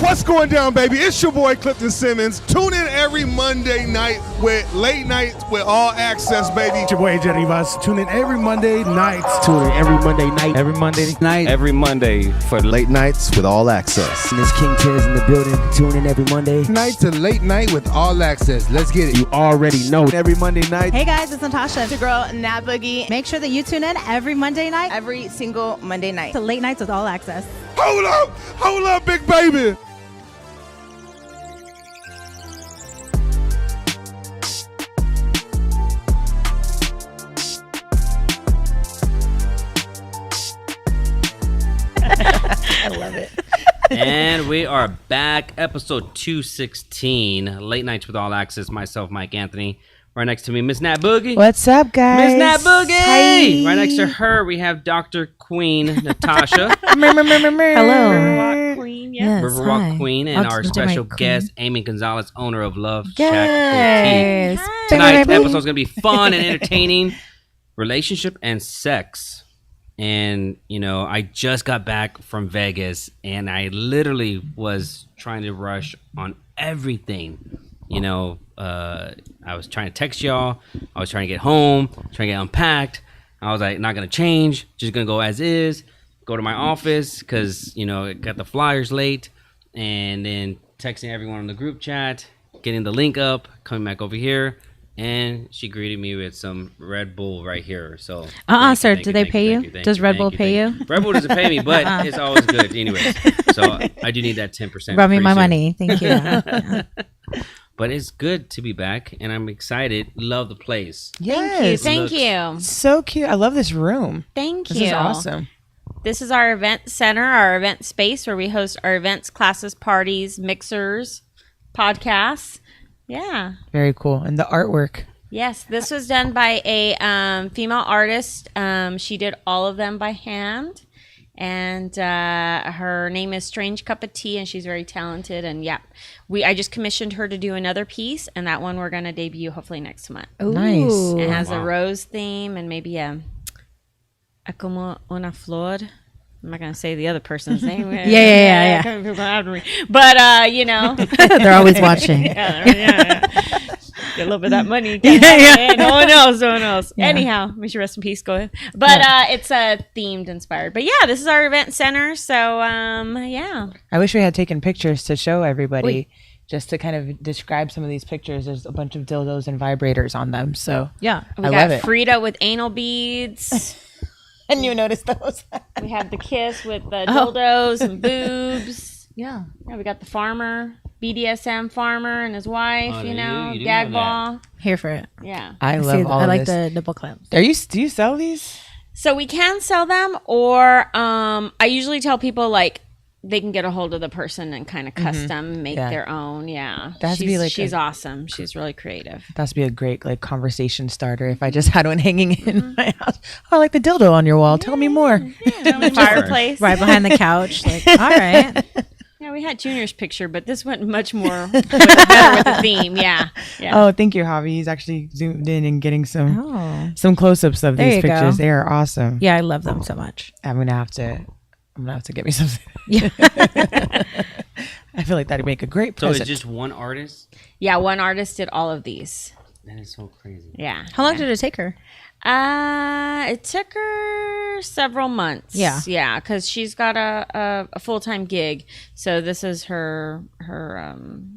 What's going down, baby? It's your boy Clifton Simmons. Tune in every Monday night with Late Nights with All Access, baby. It's your boy AJ Rivas. Tune in every Monday night. Tune in every Monday night. Every Monday night. Every Monday for Late Nights with All Access. And this King Tiz in the building. Tune in every Monday Night to Late Night with All Access. Let's get it. You already know. Every Monday night. Hey guys, it's Natasha. It's your girl, Nat Boogie. Make sure that you tune in every Monday night, every single Monday night to Late Nights with All Access. Hold up, big baby. I love it. And we are back, episode 216, Late Nights with All Access. Myself, MikeAnthony. Right next to me, Miss Nat Boogie. What's up, guys? Miss Nat Boogie. Hi. Right next to her, we have Dr. Queen Natasha. Hello. Riverwalk Queen, yeah. Yes, Riverwalk hi. Queen, and our Welcome to my special queen. guest, Amy Gonzalez, owner of Love Shack Yes. Boutique. Tonight's episode is going to be fun and entertaining. Relationship and sex. And, you know, I just got back from Vegas, and I literally was trying to rush on everything. You know, I was trying to text y'all. I was trying to get home, trying to get unpacked. I was like, not going to change, just going to go as is, go to my office because, you know, it got the flyers late, and then texting everyone in the group chat, getting the link up, coming back over here. And she greeted me with some Red Bull right here. So, Sir, do they pay you? Does Red Bull pay you? Red Bull doesn't pay me, but it's always good anyways. So I do need that 10%. Rub me my free money. Thank you. But it's good to be back, and I'm excited. Love the place. Yes. Thank you. So cute. I love this room. Thank This you. is awesome. This is our event center, our event space where we host our events, classes, parties, mixers, podcasts. Yeah. Very cool. And the artwork. Yes, this was done by a female artist. She did all of them by hand. And her name is Strange Cup of Tea, and she's very talented. And yeah, I just commissioned her to do another piece, and that one we're going to debut hopefully next month. Nice. It has a rose theme and maybe a como una flor. I'm not going to say the other person's name. Yeah. People after me. But, you know. They're always watching. yeah. Get a little bit of that money. Yeah. No one else. Yeah. Anyhow, may she rest in peace. Go ahead. But it's themed, inspired. But yeah, this is our event center. So, yeah. I wish we had taken pictures to show everybody. Just to kind of describe some of these pictures. There's a bunch of dildos and vibrators on them. So Yeah. We I got love it. Frida with anal beads. And you noticed those. We have the Kiss with the dildos and boobs. Yeah. Yeah, we got the farmer, BDSM farmer and his wife, Oh, you you know, do gag know ball. Here for it. Yeah. I love all I like this. the nipple clamps. Do you sell these? So we can sell them, or I usually tell people like they can get a hold of the person and kind of custom make their own. Yeah. That has to be like she's awesome. She's really creative. That has to be a great like conversation starter. If I just had one hanging in my house. Oh, I like the dildo on your wall. Tell me more. The fireplace. Right behind the couch. Like, all right. Yeah, we had Junior's picture, but this went much more better with the theme. Yeah. Oh, thank you, Javi. He's actually zoomed in and getting some close-ups of There these you pictures. go. They are awesome. Yeah, I love them so much. I'm gonna have to get me something. Yeah. I feel like that'd make a great So present. it's just one artist? Yeah, one artist did all of these. That is so crazy. Yeah. How long did it take her? It took her several months. Yeah. Yeah, because she's got a full-time gig. So this is her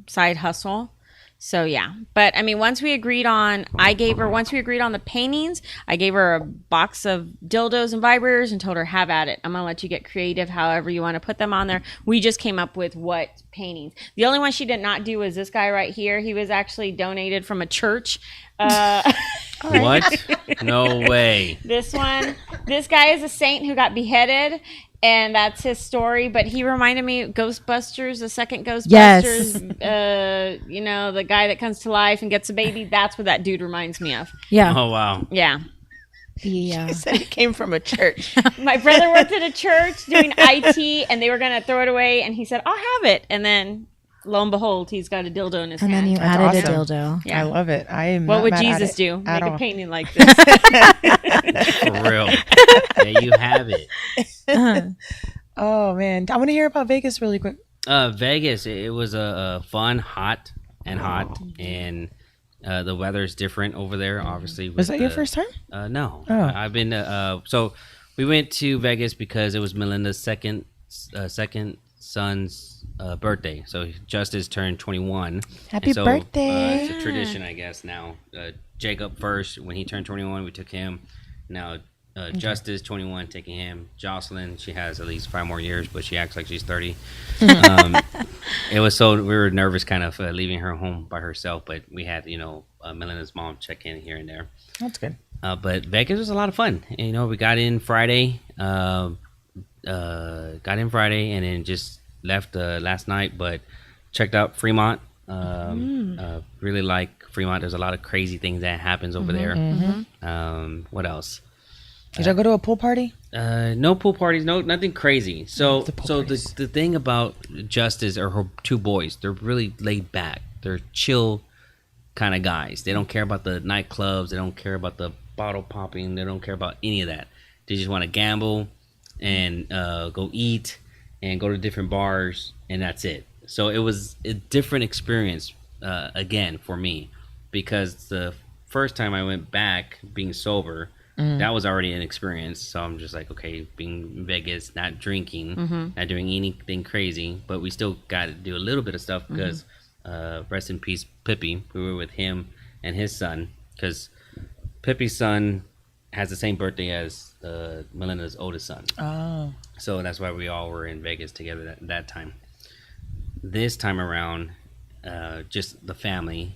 side hustle. So yeah. But I mean, once we agreed on the paintings, I gave her a box of dildos and vibrators and told her, have at it. I'm gonna let you get creative however you want to put them on there. We just came up with what paintings. The only one she did not do was this guy right here. He was actually donated from a church. What? No way. This guy is a saint who got beheaded, and that's his story. But he reminded me of Ghostbusters, the second Ghostbusters. Yes. You know, the guy that comes to life and gets a baby. That's what that dude reminds me of. Yeah. Oh, wow. Yeah. Yeah. He said he came from a church. My brother worked at a church doing IT, and they were going to throw it away, and he said, I'll have it. And then, lo and behold, he's got a dildo in his And then hand. you That's added awesome. a dildo. Yeah. I love it. I am. What not would mad at Jesus it do? at Make all. a painting like this. For real. There you have it. Oh man, I want to hear about Vegas really quick. Vegas. It was a fun, hot, and the weather's different over there. Obviously, Was that your first time? No, Oh. I've been. So we went to Vegas because it was Melinda's second son's birthday. So Justice turned 21. Happy And so, birthday. it's a tradition, I guess. Now, Jacob first when he turned 21, we took him. Now. Justice 21 taking him. Jocelyn, she has at least 5 more years, but she acts like she's 30. It was we were nervous kind of leaving her home by herself, but we had Melinda's mom check in here and there. That's good. But Vegas was a lot of fun. And, we got in Friday, and then just left last night, but checked out Fremont. Really like Fremont. There's a lot of crazy things that happens over there. What else? Did y'all go to a pool party? No pool parties, nothing crazy. So parties. the thing about Justice or her 2 boys, they're really laid back. They're chill kind of guys. They don't care about the nightclubs. They don't care about the bottle popping. They don't care about any of that. They just want to gamble and go eat and go to different bars, and that's it. So it was a different experience again for me, because the first time I went back being sober, that was already an experience. So I'm just like, okay, being in Vegas, not drinking, not doing anything crazy, but we still got to do a little bit of stuff because rest in peace, Pippi. We were with him and his son, because Pippi's son has the same birthday as Melinda's oldest son. Oh. So that's why we all were in Vegas together that time. This time around, just the family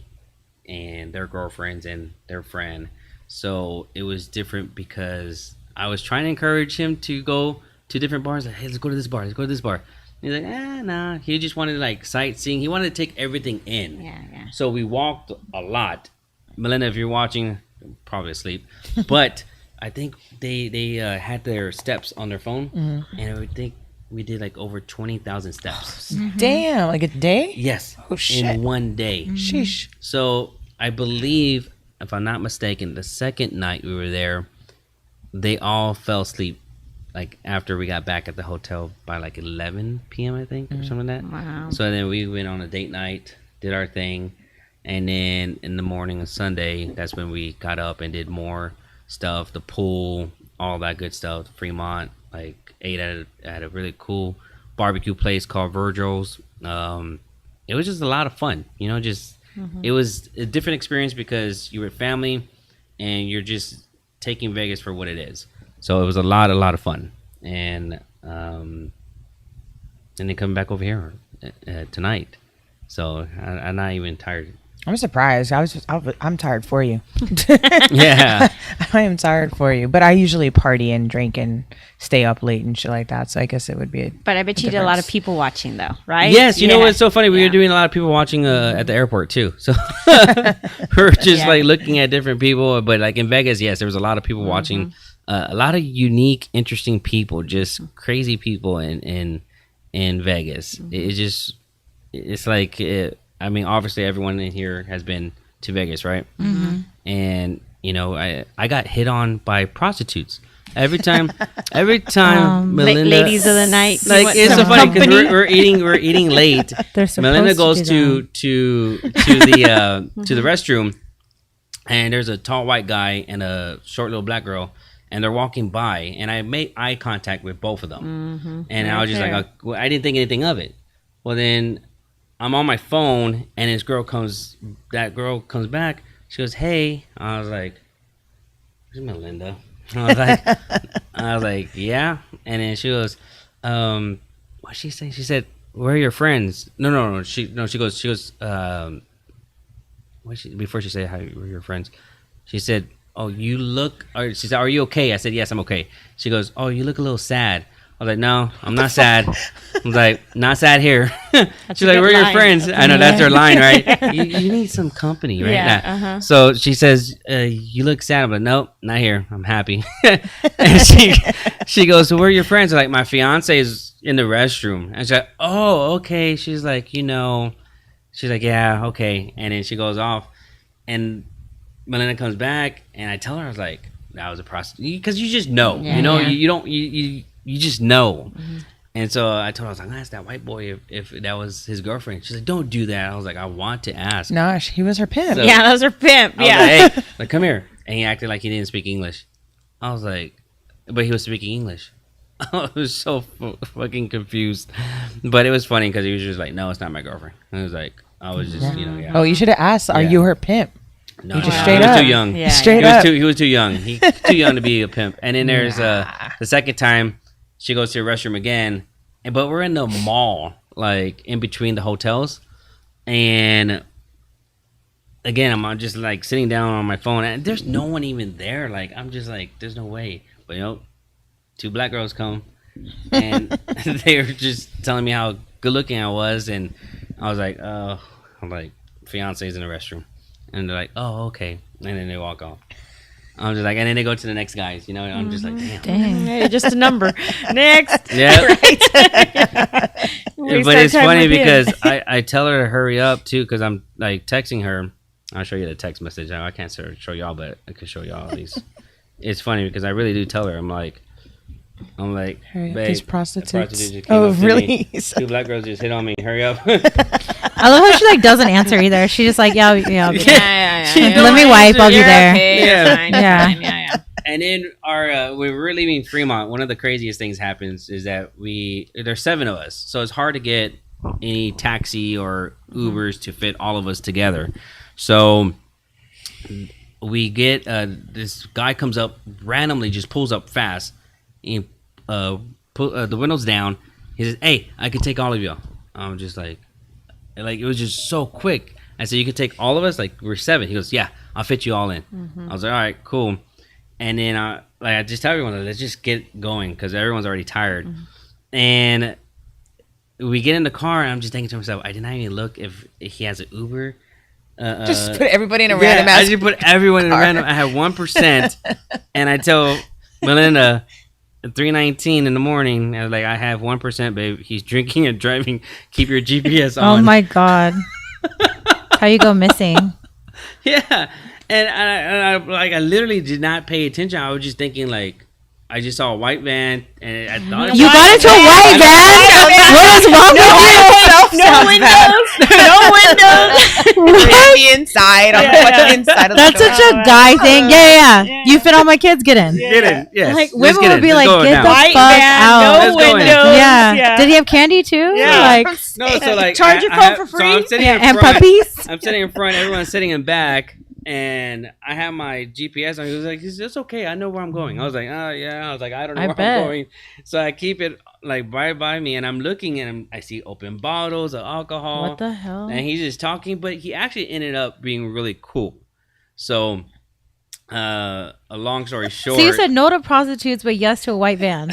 and their girlfriends and their friend. So it was different because I was trying to encourage him to go to different bars. Like, hey, let's go to this bar. Let's go to this bar. And he's like, nah. He just wanted like sightseeing. He wanted to take everything in. Yeah. So we walked a lot. Melinda, if you're watching, probably asleep. But I think they had their steps on their phone, and I think we did like over 20,000 steps. Damn, like a day? Yes. Oh, shit. In one day. Sheesh. So I believe, if I'm not mistaken, the second night we were there, they all fell asleep like after we got back at the hotel by like 11 p.m. I think, or something like that. Wow. So then we went on a date night, did our thing, and then in the morning of Sunday, that's when we got up and did more stuff, the pool, all that good stuff. Fremont, like ate at a really cool barbecue place called Virgil's. It was just a lot of fun, it was a different experience because you were family and you're just taking Vegas for what it is. So it was a lot of fun. And then coming back over here tonight. So I'm not even tired. I'm surprised. I'm tired for you. Yeah. I am tired for you. But I usually party and drink and stay up late and shit like that. So I guess it would be But I bet you did a lot of people watching, though, right? Yes, you know what's so funny? We were doing a lot of people watching at the airport too. So we're just like looking at different people. But like in Vegas, yes, there was a lot of people watching. A lot of unique, interesting people, just crazy people in Vegas. It's like, obviously everyone in here has been to Vegas, right? And I got hit on by prostitutes. Every time Melinda, ladies of the night. like it's so funny because we're eating late. Melinda goes to the restroom, and there's a tall white guy and a short little black girl, and they're walking by, and I made eye contact with both of them, and I was just like, I didn't think anything of it. Well, then I'm on my phone, and that girl comes back. She goes, "Hey," I was like, "Where's Melinda?" I was like, "Yeah," and then she goes, "What'd she say?" She said, "Where are your friends?" No. She goes. Before she said, "How were your friends?" She said, "Oh, you look." Or she said, "Are you okay?" I said, "Yes, I'm okay." She goes, "Oh, you look a little sad." I was like, "No, I'm not sad." I was like, "Not sad here." She's like, "Where are your friends?" I know that's her line, right? You need some company, right? Yeah. So she says, "You look sad." I'm like, "Nope, not here. I'm happy." And she goes, "So where are your friends?" I'm like, "My fiance is in the restroom." And she's like, "Oh, okay." She's like, she's like, "Yeah, okay." And then she goes off, and Melinda comes back, and I tell her, I was like, "That was a prostitute," because you just know, you just know. And so I told her, I was like, ask that white boy if that was his girlfriend. She's like, don't do that. I was like, I want to ask. No, he was her pimp. So- Yeah, that was her pimp. I was Yeah. like, hey, like, come here. And he acted like he didn't speak English. I was like, but he was speaking English. I was so fucking confused. But it was funny because he was just like, no, it's not my girlfriend. And it was like, I was just, yeah. Oh, you should have asked, are Yeah. you her pimp? No, You just no, straight he was up. too young. Yeah, Straight He was up. too. He was too young. He too young to be a pimp. And then there's the second time she goes to the restroom again, but we're in the mall, like in between the hotels, and again I'm just like sitting down on my phone, and there's no one even there. Like I'm just like, there's no way. But you know, two black girls come, and they were just telling me how good looking I was, and I was like, I'm like, fiance's in the restroom, and they're like, oh okay, and then they walk off. I'm just like, and then they go to the next guys, you know, and I'm just like, damn. Dang. Hey, just a number. Next. Yeah. We But start it's time funny with him. because I tell her to hurry up too, because I'm like texting her. I'll show you the text message. I can't show y'all, but I can show y'all at least. It's funny because I really do tell her. I'm like, Hurry up, babe, these a prostitutes. prostitute just came Oh, up to me. really? Two black girls just hit on me. Hurry up. I love how she like doesn't answer either. She's just like, yeah, I'll be there. Yeah. Let me wipe. I'll be You're there. Okay, Yeah. yeah. Fine, Yeah. fine, yeah. And then when we're leaving Fremont, one of the craziest things happens is that there's 7 of us, so it's hard to get any taxi or Ubers to fit all of us together. So we get this guy comes up randomly, just pulls up fast. He the windows down. He says, "Hey, I could take all of y'all." I'm just like it was just so quick. I said, "You could take all of us? Like we're 7." He goes, "Yeah, I'll fit you all in." I was like, "All right, cool." And then I just tell everyone, let's just get going because everyone's already tired. And we get in the car, and I'm just thinking to myself, I did not even look if he has an Uber. Just put everybody in a random I ass. just put everyone in a random. I have 1%, and I tell Melinda at 3:19 in the morning, I was like, I have 1%, babe. He's drinking and driving. Keep your GPS on. Oh my God. How you go missing? Yeah, and I literally did not pay attention. I was just thinking like, I just saw a white van, and I thought You got into a white van? What is wrong with you? No windows. No windows. The inside. I'm watching the inside of the That's door. such a guy thing. Yeah. You fit all my kids. Get in. Get in. Yes. Like Let's women get would in. be Let's like, go get now. the White fuck van, out. no Let's go in. windows. Yeah. Did he have candy too? Yeah. Like No, so like Charge your I phone have- for so free? I'm sitting in and front. puppies. I'm sitting in front. Everyone's sitting in back, and I have my GPS on. He was like, "It's okay. I know where I'm going." I was like, "Oh yeah." I was like, "I don't know I where bet. I'm going." So I keep it like right by me, and I'm looking, and I see open bottles of alcohol. What the hell? And he's just talking, but he actually ended up being really cool. So, a long story short. So you said no to prostitutes, but yes to a white van.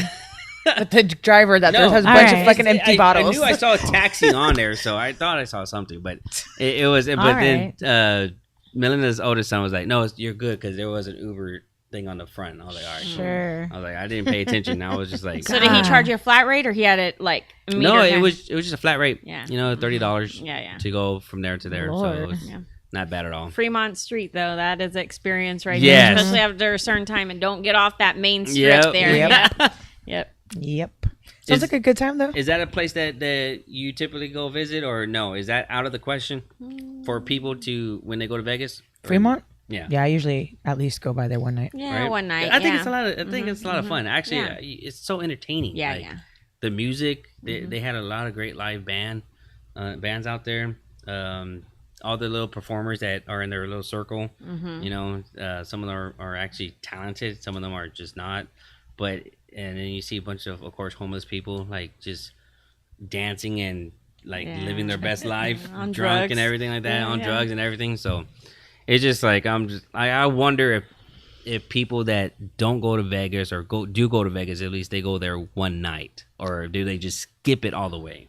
But the driver that No. has a All bunch right. of fucking empty bottles. I knew I saw a taxi on there, so I thought I saw something, but it was. But All then Melinda's oldest son was like, "No, you're good," because there was an Uber thing on the front. I was like, "All right, Sure. I was like, I didn't pay attention. I was just like, So did he charge you a flat rate, or he had it like a no, meter it kind? was just a flat rate. Yeah. You know, $30 Yeah. to go from there to there. So Lord. it was Yeah. not bad at all. Fremont Street, though, that is experience right Yes. there, especially after a certain time, and don't get off that main stretch Yep. there. Yep. Yeah. Yep. Yep. Sounds Is- like a good time though. Is that a place that you typically go visit, or no? Is that out of the question for people to when they go to Vegas? Or- Fremont? Yeah. Yeah, I usually at least go by there one night. Yeah, Right? one night. I think yeah. it's a lot of. I think it's a lot of fun. Actually, Yeah. it's so entertaining. Yeah, Like, yeah. The music, they had a lot of great live bands out there. All the little performers that are in their little circle. You know, some of them are actually talented. Some of them are just not. But and then you see a bunch of course, homeless people like just dancing and like Yeah. living their best life, On drunk drugs. and everything like that, Yeah, on yeah. drugs and everything. So it's just like I wonder if people that don't go to Vegas or go to Vegas, at least they go there one night, or do they just skip it all the way?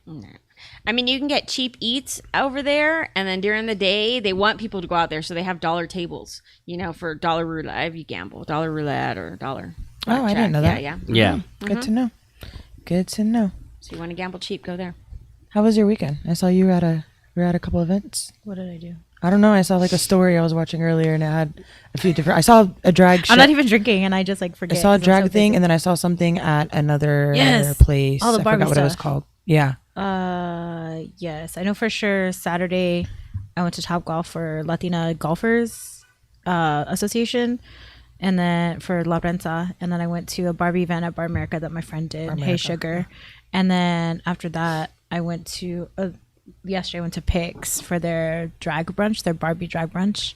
I mean, you can get cheap eats over there, and then during the day, they want people to go out there, so they have dollar tables, you know, for dollar roulette. If you gamble, dollar roulette or dollar. Oh, I didn't know that. Yeah. Yeah. Good to know. Good to know. So you want to gamble cheap, go there. How was your weekend? I saw you were at a couple events. What did I do? I don't know. I saw like a story I was watching earlier, and it had a few different. I saw a drag. I'm not even drinking, and I just like forget. I saw a 'cause I'm drag so thing, busy. and then I saw something at another Yes. place. All the I Barbie forgot what it was stuff. called. Yeah. Yes, I know for sure. Saturday, I went to Top Golf for Latina Golfers Association, and then for La Prensa, and then I went to a Barbie event at Bar America that my friend did. Bar Hey America, Sugar, and then after that, I went to yesterday. I went to Pix for their drag brunch, their Barbie drag brunch.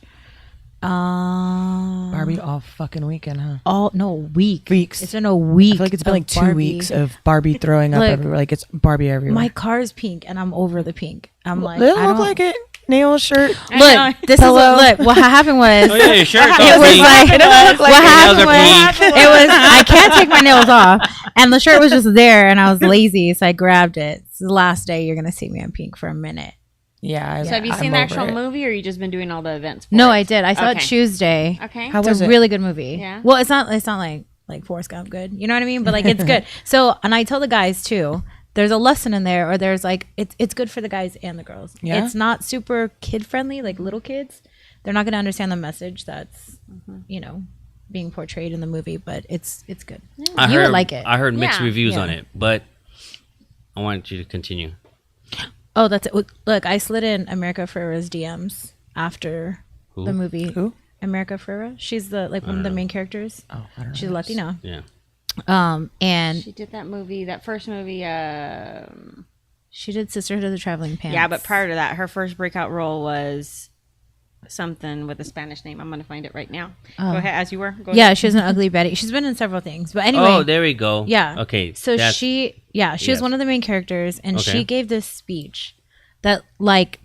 Barbie all fucking weekend, huh? All no week. Weeks. It's been a week. I feel like it's been of like 2 Barbie. weeks of Barbie throwing up Look, everywhere. Like it's Barbie everywhere. My car is pink, and I'm over the pink. I'm like, They I look don't like it. Nail shirt. Look, this is what happened was. Oh yeah, your shirt's all It was pink. like, It doesn't look like what it. happened Nails are was pink. it was I can't take my nails off, and the shirt was just there, and I was lazy, so I grabbed it. It's the last day you're gonna see me in pink for a minute. Yeah. So have you I'm seen the over actual it. movie, or you just been doing all the events? For No, it? I did. I saw it Okay. Tuesday. Okay. How It's was a it? really good movie. Yeah. Well, it's not like Forrest Gump good. You know what I mean? But like it's good. So, and I tell the guys too. There's a lesson in there, or there's like it's good for the guys and the girls. Yeah? It's not super kid friendly, like little kids. They're not going to understand the message that's being portrayed in the movie, but it's good. I You heard, would like it. I heard mixed Yeah. reviews Yeah. on it, but I want you to continue. Oh, that's it. Look, I slid in America Ferrera's DMs after Who? the movie. Who? America Ferrera. She's the one of the main characters. Oh, I don't know. She's Latina. Yeah. And She did that movie, that first movie. she did Sisterhood of the Traveling Pants. Yeah, but prior to that, her first breakout role was something with a Spanish name. I'm gonna find it right now. Go ahead, as you were. Go yeah, ahead. she was an Ugly Betty. She's been in several things, but anyway. Oh, there we go. Yeah. Okay. So that's- she was yes. one of the main characters, and Okay. she gave this speech that like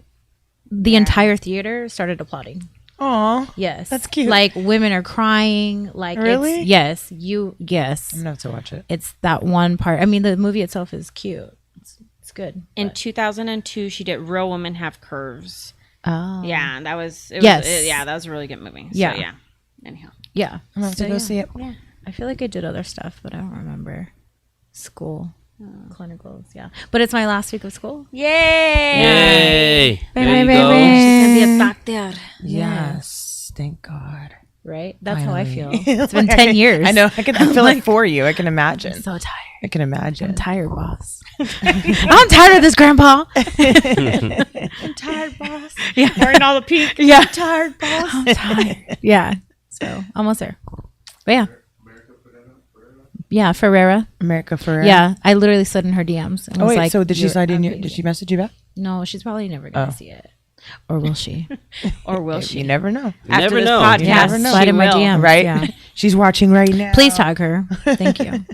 the entire theater started applauding. Aw. Yes, That's cute. Like women are crying. Like Really? yes, I'm gonna have to watch it. It's that one part. I mean, the movie itself is cute. It's good. In 2002, she did Real Women Have Curves. Oh Yeah, that was. Yes. Yeah, that was a really good movie. So, Yeah. yeah. Anyhow. yeah. I'm gonna have to So, go yeah. see it. Yeah, I feel like I did other stuff, but I don't remember. School, clinicals. Yeah, but it's my last week of school. Yay! Yay! There you Baby, go. baby. She's gonna be a doctor. Yes. Thank God. Right? That's how I feel. Finally. It's been 10 years. I know. I feel like for you. I can imagine. So tired. I can imagine. I'm tired, boss. I'm tired of this, Grandpa. I'm tired, boss. Yeah. Wearing all the pink. Yeah. I'm tired, boss. I'm tired. Yeah. So almost there. But yeah. Yeah, Ferrera. America Ferrera. Yeah, I literally slid in her DMs. And Oh was wait. like, So did she "You're slide in your? amazing." Did she message you back? No, she's probably never gonna Oh. see it, or will she? Or will she? You never know. You never this know. podcast, You never know. Slide in my she will. DMs. Right? Yeah. She's watching right now. Please tag her. Thank you.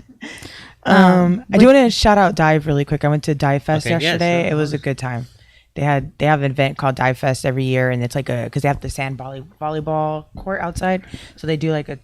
I do want to shout out Dive really quick. I went to Dive Fest Okay, yeah, yesterday. sure. It was a good time. They have an event called Dive Fest every year, and it's like because they have the sand volleyball court outside, so they do like a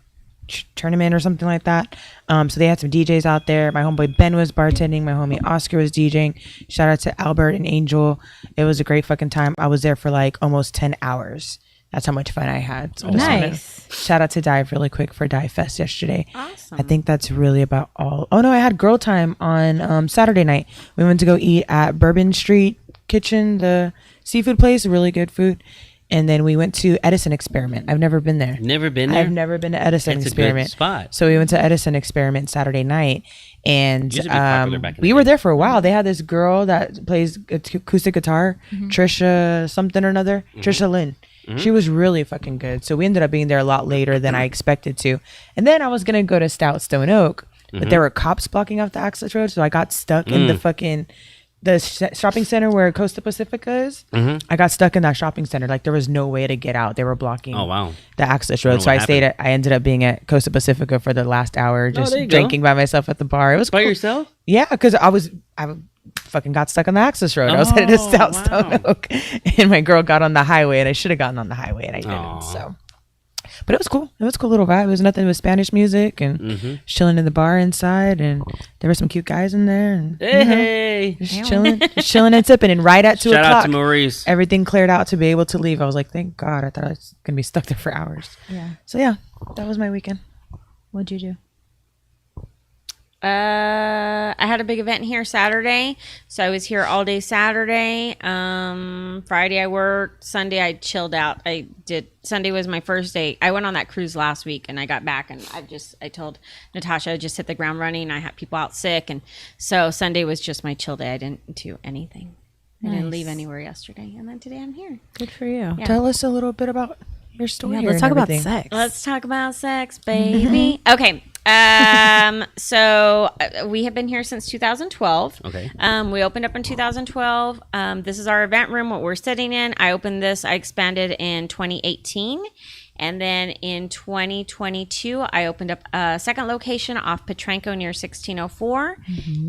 tournament or something like that. So they had some DJs out there. My homeboy Ben was bartending. My homie Oscar was DJing. Shout out to Albert and Angel. It was a great fucking time. I was there for like almost 10 hours. That's how much fun I had. So I just wanna Nice. shout out to Dive really quick for Dive Fest yesterday. Awesome. I think that's really about all. Oh no, I had girl time on Saturday night. We went to go eat at Bourbon Street Kitchen, the seafood place, really good food. And then we went to Edison Experiment. I've never been there. Never been there. I've never been to Edison It's a good Experiment. spot. So we went to Edison Experiment Saturday night, and Used to be popular back in the we were day. there for a while. They had this girl that plays acoustic guitar, Trisha something or another, Trisha Lynn. She was really fucking good. So we ended up being there a lot later than I expected to. And then I was gonna go to Stout Stone Oak, but there were cops blocking off the access road, so I got stuck in the fucking shopping center where Costa Pacifica is. I got stuck in that shopping center. Like there was no way to get out. They were blocking Oh, wow. the access I road. wonder So what I stayed at. I ended up being at Costa Pacifica for the last hour, just there you go. drinking by myself at the bar. It was By cool. yourself? Yeah, because I fucking got stuck on the access road. I was headed to Oh, South wow. Stone Oak, and my girl got on the highway, and I should have gotten on the highway, and I didn't. Aw. So, but it was cool. It was a cool little vibe. It was nothing but Spanish music and chilling in the bar inside, and there were some cute guys in there, and you know, Hey. just chilling and sipping. And right at 2 Shout out o'clock, to Maurice. everything cleared out to be able to leave. I was like, thank God. I thought I was gonna be stuck there for hours. Yeah. So yeah, that was my weekend. What'd you do? I had a big event here Saturday, so I was here all day Saturday. Friday I worked. Sunday I chilled out. Sunday was my first day. I went on that cruise last week, and I got back, and I told Natasha I just hit the ground running. I had people out sick, and so Sunday was just my chill day. I didn't do anything. I didn't leave anywhere yesterday, and then today I'm here. Good for you. Yeah. Tell us a little bit about your story. Yeah, here let's and talk about everything. sex. Let's talk about sex, baby. Okay. So we have been here since 2012. Okay. We opened up in 2012. This is our event room, what we're sitting in. I expanded in 2018. And then in 2022, I opened up a second location off Petranco near 1604.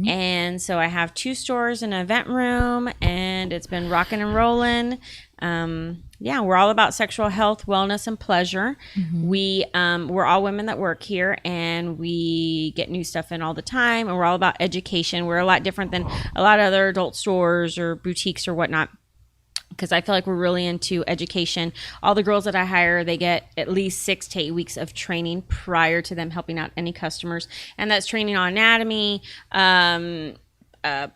And so I have 2 stores and an event room, and it's been rocking and rolling. Yeah, we're all about sexual health, wellness, and pleasure. We're all women that work here, and we get new stuff in all the time, and we're all about education. We're a lot different than a lot of other adult stores or boutiques or whatnot, because I feel like we're really into education. All the girls that I hire, they get at least 6 to 8 weeks of training prior to them helping out any customers, and that's training on anatomy,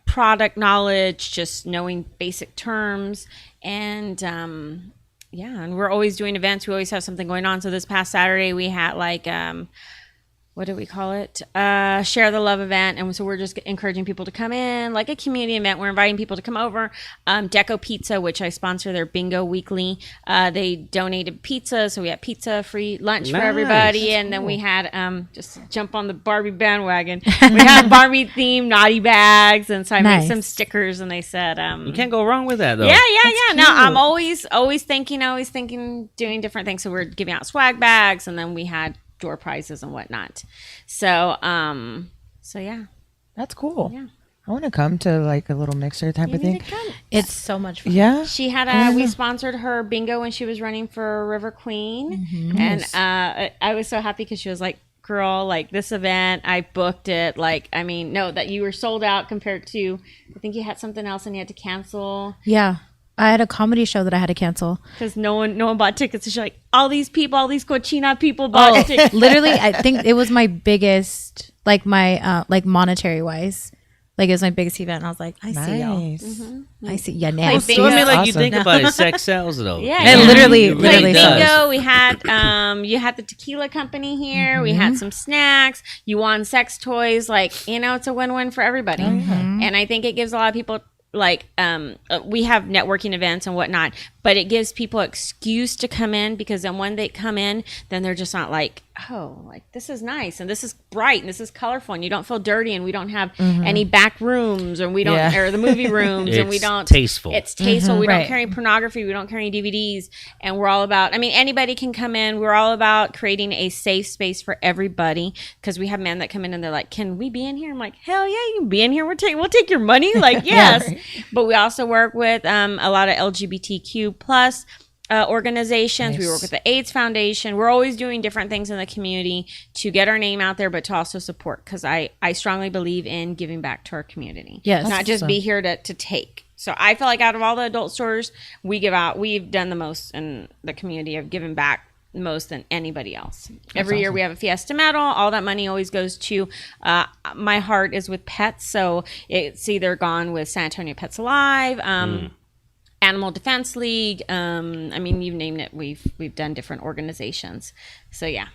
product knowledge, just knowing basic terms, and yeah, and we're always doing events. We always have something going on. So this past Saturday we had like what do we call it? Share the Love event. And so we're just encouraging people to come in, like a community event. We're inviting people to come over. Deco Pizza, which I sponsor their bingo weekly. They donated pizza. So we had pizza, free lunch for everybody. And then we had, just jump on the Barbie bandwagon. We had Barbie themed naughty bags. And so I made some stickers, and they said, You can't go wrong with that, though. yeah. No, I'm always thinking, doing different things. So we're giving out swag bags, and then we had door prizes and whatnot. So yeah, That's cool. Yeah. I want to come to like a little mixer type you of need thing. to come. It's so much fun. Yeah. She had we sponsored her bingo when she was running for River Queen, and I was so happy because she was like, girl, like this event, I booked it. Like, I mean, no, that you were sold out compared to, I think you had something else and you had to cancel. Yeah. I had a comedy show that I had to cancel. Because no one bought tickets. She's like, all these cochina people bought tickets. Literally, I think it was my biggest, like my, like monetary wise. Like it was my biggest event. And I was like, I see y'all. I see ya now. Like So I mean, like you Awesome. think about it, sex sells though. Yeah, It literally Like does. bingo, we had you had the tequila company here. We had some snacks. You won sex toys. Like, you know, it's a win-win for everybody. And I think it gives a lot of people like we have networking events and whatnot, but it gives people excuse to come in, because then when they come in, then they're just not like, oh, like this is nice and this is bright and this is colorful and you don't feel dirty, and we don't have any back rooms, or we don't or the movie rooms, and we It's don't tasteful. It's tasteful. We Right. don't carry pornography. We don't carry DVDs, and we're all about, I mean, anybody can come in. We're all about creating a safe space for everybody, because we have men that come in and they're like, can we be in here? I'm like, hell yeah, you can be in here. We'll take your money. Like, yes. But we also work with a lot of LGBTQ plus organizations. We work with the AIDS Foundation. We're always doing different things in the community to get our name out there, but to also support, because I strongly believe in giving back to our community. Yes. Not just be here to take. So I feel like out of all the adult stores we've done the most in the community of giving back most than anybody else. Every year we have a Fiesta medal. All that money always goes to, my heart is with pets. So it's either gone with San Antonio Pets Alive, Animal Defense League. I mean, you named it. We've done different organizations. So yeah.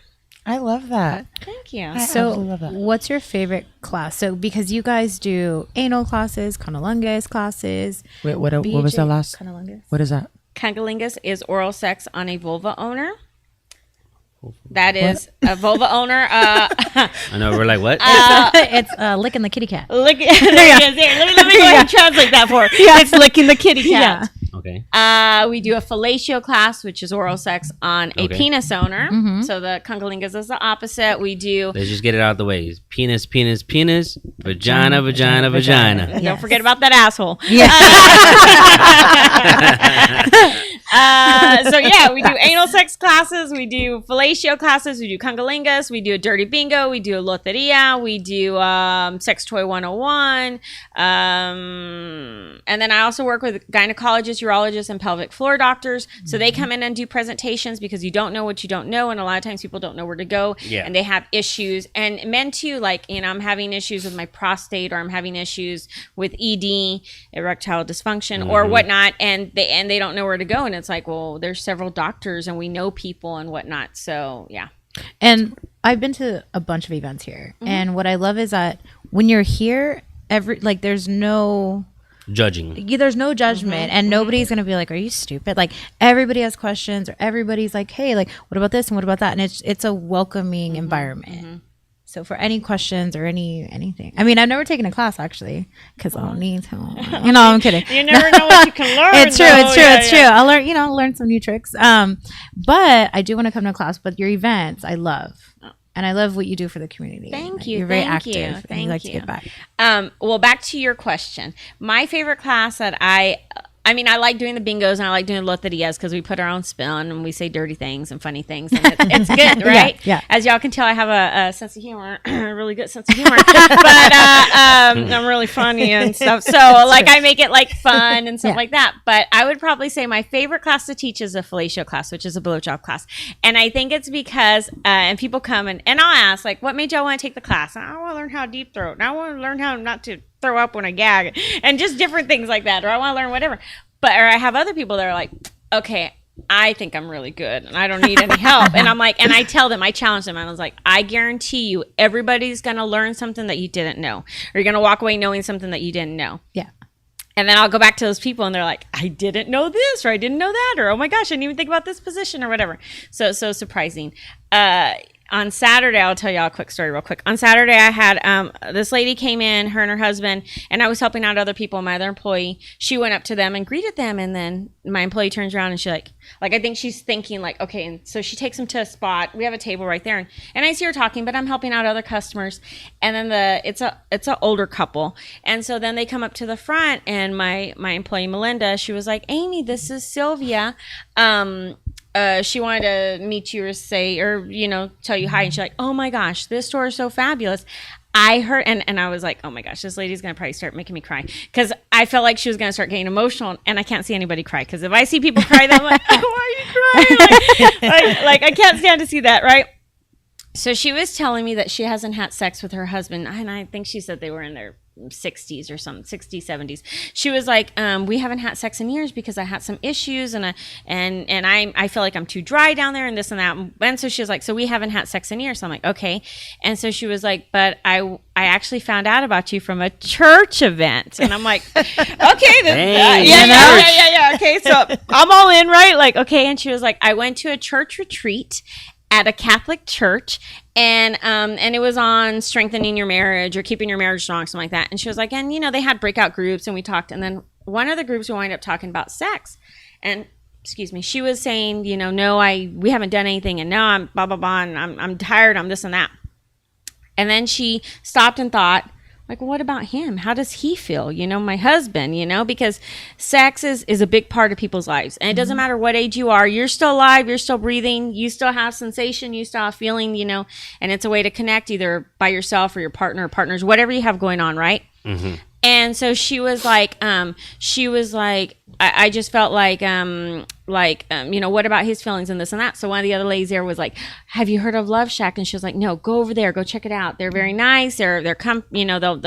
I love that. Thank you. I So, absolutely love that. what's your favorite class? So, because you guys do anal classes, cunnilingus classes. Wait, what was the last? Cunnilingus. What is that? Cunnilingus is oral sex on a vulva owner. That is a vulva owner. I know, we're like, what? It's licking the kitty cat. There it is. Here, let me go ahead and translate that for her. It's licking the kitty cat. Okay. We do a fellatio class, which is oral sex on a penis owner. So the cunnilingus is the opposite. We do. Let's just get it out of the way. Penis, penis, penis, vagina, vagina, vagina. Don't forget about that asshole. Yeah. So yeah, we do anal sex sex classes, we do fellatio classes, we do congolingus, we do a dirty bingo, we do a loteria, we do sex toy 101. And then I also work with gynecologists, urologists, and pelvic floor doctors. So they come in and do presentations because you don't know what you don't know. And a lot of times people don't know where to go. Yeah. And they have issues. And men too, like, I'm having issues with my prostate, or I'm having issues with ED, erectile dysfunction, or whatnot. And they don't know where to go. And it's like, well, there's several doctors and we know people and whatnot. So, yeah. And I've been to a bunch of events here. And what I love is that when you're here, there's no there's no judgment, and nobody's gonna be like, are you stupid? Like, everybody has questions, or everybody's like, hey, like, what about this and what about that? And it's a welcoming environment. So for any questions or anything, I mean, I've never taken a class actually because I don't need to. I'm kidding. You never know what you can learn. It's true. It's true. I'll learn some new tricks. But I do want to come to class. But your events, I love. And I love what you do for the community. Thank you. You're very Thank active. you. And Thank you like you. to give back. Well, back to your question. My favorite class that I like doing the bingos, and I like doing loterias because we put our own spin and we say dirty things and funny things. And it's good, right? Yeah. As y'all can tell, I have a sense of humor, a really good sense of humor. But I'm really funny and stuff. So, I make it, fun and stuff like that. But I would probably say my favorite class to teach is a fellatio class, which is a blowjob class. And I think it's because, and people come and I'll ask, like, what made y'all want to take the class? And I want to learn how to deep throat. And I want to learn how not to throw up when I gag, and just different things like that. Or I want to learn whatever. Or I have other people that are like, okay, I think I'm really good and I don't need any help. And I'm like, and I tell them, I challenge them. I was like, I guarantee you everybody's going to learn something that you didn't know, or you're going to walk away knowing something that you didn't know. Yeah. And then I'll go back to those people and they're like, I didn't know this, or I didn't know that, or, oh my gosh, I didn't even think about this position, or whatever. So surprising. On Saturday, I'll tell y'all a quick story real quick. On Saturday, I had this lady came in, her and her husband, and I was helping out other people. My other employee, she went up to them and greeted them, and then my employee turns around and she like I think she's thinking like, okay, and so she takes them to a spot. We have a table right there, and I see her talking, but I'm helping out other customers. And then it's a older couple, and so then they come up to the front, and my employee Melinda, she was like, Amy, this is Sylvia. She wanted to meet you or say, or, tell you hi. And she's like, oh my gosh, this store is so fabulous. I heard, and I was like, oh my gosh, this lady's going to probably start making me cry. Because I felt like she was going to start getting emotional, and I can't see anybody cry. Because if I see people cry, then I'm like, why are you crying? Like, I can't stand to see that, right? So she was telling me that she hasn't had sex with her husband. And I think she said they were in their 60s or something, 60s, 70s. She was like, we haven't had sex in years because I had some issues, and I feel like I'm too dry down there, and this and that. And so she was like, so we haven't had sex in years. So I'm like, okay. And so she was like, but I actually found out about you from a church event. And I'm like, okay, yeah. Okay, so I'm all in, right? Like, okay. And she was like, I went to a church retreat at a Catholic church, and it was on strengthening your marriage or keeping your marriage strong, something like that. And she was like, and they had breakout groups, and we talked, and then one of the groups we wind up talking about sex, and she was saying, no, we haven't done anything, and now I'm blah blah blah, and I'm tired, I'm this and that. And then she stopped and thought, like, what about him? How does he feel? My husband, because sex is a big part of people's lives. And it doesn't matter what age you are. You're still alive. You're still breathing. You still have sensation. You still have feeling, and it's a way to connect either by yourself or your partner or partners, whatever you have going on, right? Mm-hmm. And so she was like, I just felt like, what about his feelings and this and that? So one of the other ladies there was like, have you heard of Love Shack? And she was like, no, go over there, go check it out. They're very nice. They'll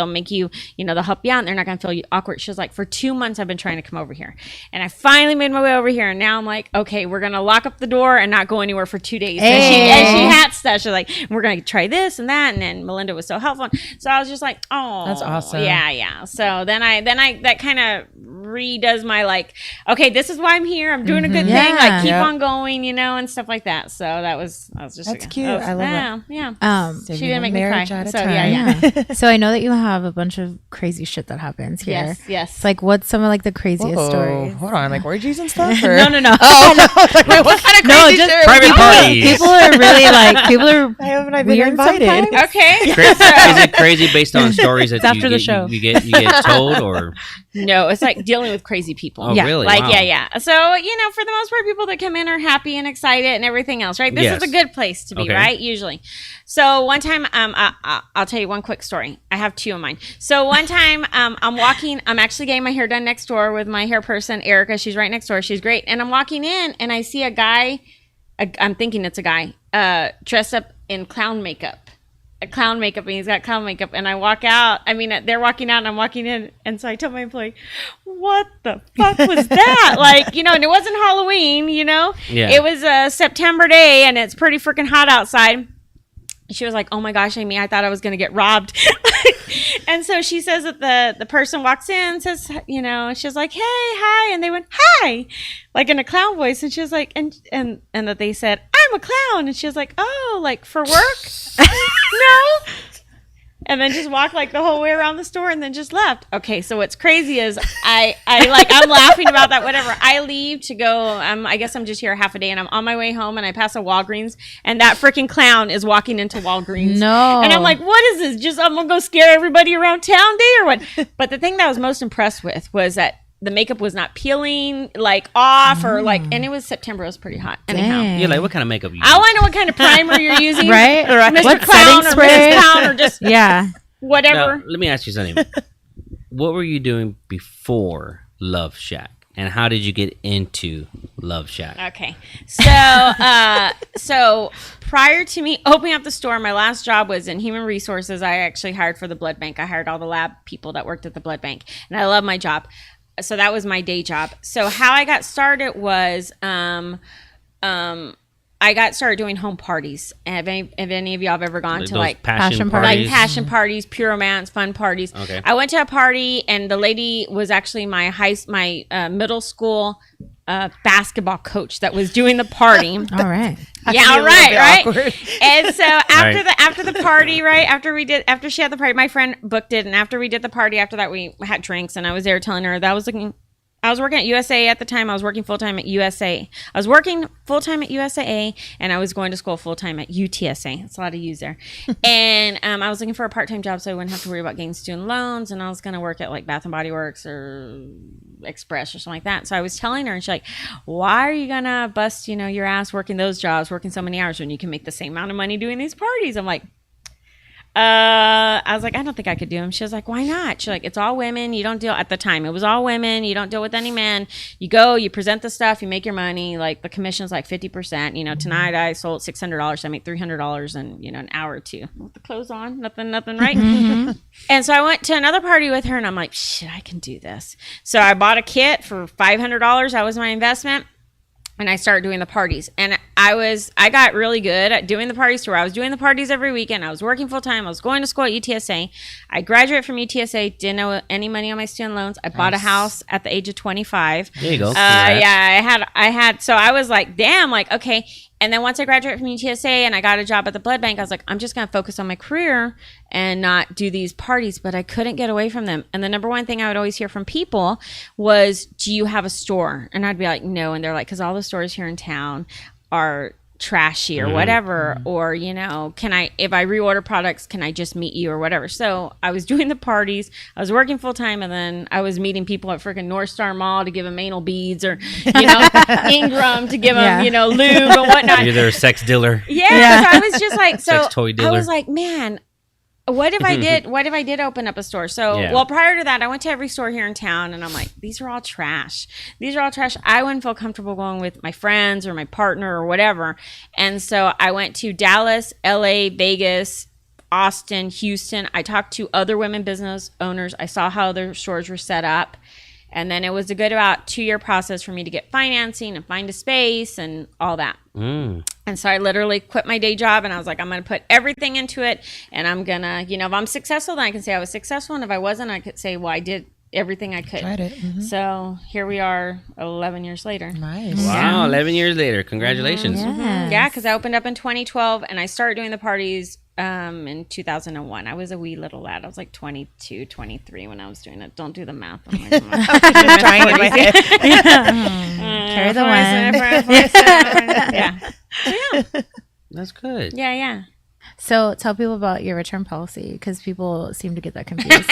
make you, they'll help you out, and they're not going to feel you awkward. She was like, for 2 months, I've been trying to come over here, and I finally made my way over here. And now I'm like, okay, we're going to lock up the door and not go anywhere for 2 days. Hey. And she had stuff. She's like, we're going to try this and that. And then Melinda was so helpful. So I was just like, oh, that's awesome. Yeah. So then I that kind of redoes my like, okay, this is why I'm here. I'm doing a good thing. Like, keep on going, and stuff like that. So I was just that's cute. I love that. Yeah. She didn't make me cry. So yeah. So I know that you have a bunch of crazy shit that happens here. Yes. It's like, what's some of like the craziest stories? Hold on, like orgies and stuff? Or? No. Oh, no. Like, wait, what kind of crazy shit? Private parties. People are really like, people are haven't I been weird invited? sometimes. Okay. Is it crazy based on stories that It's after you the get, show. you get told, or No, it's like dealing with crazy people. Oh, really? Like, Wow. yeah. So, for the most part, people that come in are happy and excited and everything else, right? This Yes. is a good place to be, Okay. right? Usually. So one time, I'll tell you one quick story. I have two of mine. So one time, I'm actually getting my hair done next door with my hair person, Erica. She's right next door. She's great. And I'm walking in and I see a guy, I'm thinking it's a guy, dressed up in clown makeup. And he's got clown makeup, and I walk out. I mean, they're walking out and I'm walking in, and so I told my employee, what the fuck was that? Like, you know, and it wasn't Halloween, you know? Yeah. It was a September day and it's pretty freaking hot outside. She was like, oh my gosh, Amy, I thought I was going to get robbed. And so she says that the person walks in, says, you know, she's like, hey, hi. And they went, hi, like in a clown voice. And she was like, and that they said, I'm a clown. And she was like, oh, like for work? No. And then just walked like the whole way around the store and then just left. Okay, so what's crazy is I'm laughing about that, whatever. I leave to go, I guess I'm just here half a day and I'm on my way home and I pass a Walgreens and that freaking clown is walking into Walgreens. No. And I'm like, what is this? Just I'm going to go scare everybody around town day or what? But the thing that I was most impressed with was that the makeup was not peeling like off or like, and it was September. It was pretty hot. Anyhow. Dang. You're like, what kind of makeup you I use? want to know what kind of primer you're using. Right? Mr. What Clown setting or spray? Mrs. Clown or just Yeah. whatever. Now, let me ask you something. What were you doing before Love Shack? And how did you get into Love Shack? Okay. So prior to me opening up the store, my last job was in human resources. I actually hired for the blood bank. I hired all the lab people that worked at the blood bank. And I love my job. So that was my day job. So how I got started was I got started doing home parties. Have any of y'all have ever gone to Those like passion like passion parties, pure romance, fun parties? Okay. I went to a party and the lady was actually my middle school basketball coach that was doing the party. All right. Yeah, all right. And so after the party, right after she had the party, my friend booked it, and after we did the party, after that we had drinks, and I was there telling her that I was working at USA at the time. I was working full time at USA. I was working full time at USAA, and I was going to school full time at UTSA. It's a lot of U's there. And I was looking for a part time job so I wouldn't have to worry about getting student loans. And I was going to work at like Bath and Body Works or Express or something like that. So I was telling her, and she's like, "Why are you gonna bust your ass working those jobs, working so many hours when you can make the same amount of money doing these parties?" I'm like, I was like, I don't think I could do them. She was like, why not? She's like, it's all women. You don't deal at the time. It was all women. You don't deal with any men. You go, you present the stuff, you make your money. Like the commission's like 50%. Tonight I sold $600. So I make $300 in, an hour or two with the clothes on, nothing, right? And so I went to another party with her and I'm like, shit, I can do this. So I bought a kit for $500. That was my investment. And I started doing the parties, and I got really good at doing the parties to where I was doing the parties every weekend. I was working full time. I was going to school at UTSA. I graduated from UTSA, didn't owe any money on my student loans. I bought a house at the age of 25. There you go. Yeah, I had, so I was like, damn, like, okay. And then once I graduated from UTSA and I got a job at the blood bank, I was like, I'm just going to focus on my career and not do these parties. But I couldn't get away from them. And the number one thing I would always hear from people was, do you have a store? And I'd be like, no. And they're like, because all the stores here in town are trashy or whatever, or can I, if I reorder products, can I just meet you or whatever? So I was doing the parties, I was working full time, and then I was meeting people at freaking North Star Mall to give them anal beads, or Ingram to give them lube and whatnot. You're their sex dealer. Yeah. So I was just like, Sex toy dealer. I was like, man, what if I did open up a store? So, well, prior to that, I went to every store here in town, and I'm like, these are all trash. I wouldn't feel comfortable going with my friends or my partner or whatever. And so I went to Dallas, LA, Vegas, Austin, Houston. I talked to other women business owners. I saw how their stores were set up. And then it was a good about 2-year process for me to get financing and find a space and all that. And so I literally quit my day job, and I was like, I'm going to put everything into it, and I'm going to, if I'm successful, then I can say I was successful. And if I wasn't, I could say, well, I did everything I could. Tried it. So here we are 11 years later. Nice. Wow, 11 years later. Congratulations. Yeah, because I opened up in 2012, and I started doing the parties in 2001. I was a wee little lad. I was like 22, 23 when I was doing it. Don't do the math. I'm like, just trying in my head. Carry the one. Yeah. So, yeah. That's good. Yeah. So tell people about your return policy because people seem to get that confused.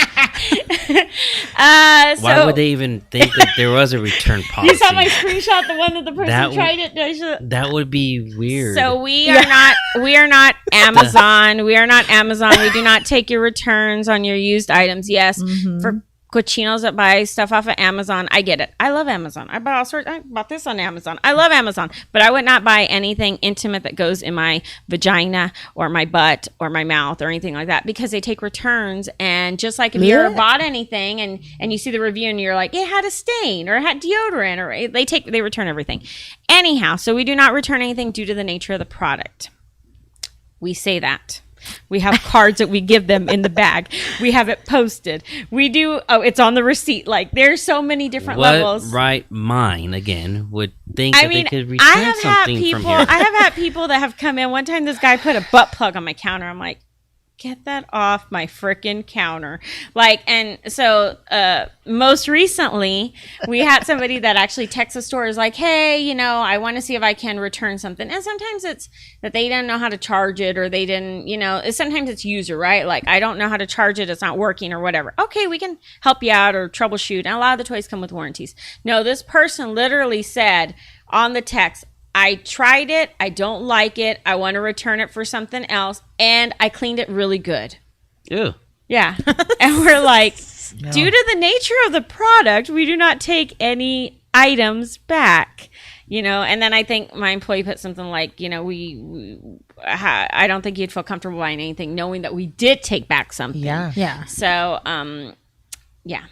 Why would they even think that there was a return policy? You saw my screenshot, the one that the person tried it. That would be weird. So we are not Amazon. We are not Amazon. We do not take your returns on your used items. Yes, for cochinos that buy stuff off of Amazon, I get it. I love Amazon. I bought this on Amazon. I love Amazon, but I would not buy anything intimate that goes in my vagina or my butt or my mouth or anything like that because they take returns. And just like if you ever bought anything and you see the review and you're like, it had a stain or it had deodorant, or they return everything. Anyhow, so we do not return anything due to the nature of the product. We say that. We have cards that we give them in the bag. We have it posted. We do. Oh, it's on the receipt. Like there's so many different levels. What right mind again would think that they could return something from here? I have had people that have come in. One time, this guy put a butt plug on my counter. I'm like, get that off my freaking counter. Like, and so most recently we had somebody that actually texts the store is like, hey, I want to see if I can return something. And sometimes it's that they didn't know how to charge it, or they didn't, sometimes it's user, right? Like, I don't know how to charge it. It's not working or whatever. Okay, we can help you out or troubleshoot. And a lot of the toys come with warranties. No, this person literally said on the text, I tried it. I don't like it. I want to return it for something else. And I cleaned it really good. Ew. Yeah. And we're like, due to the nature of the product, we do not take any items back. And then I think my employee put something like, I don't think you'd feel comfortable buying anything knowing that we did take back something. Yeah. Yeah. So, yeah.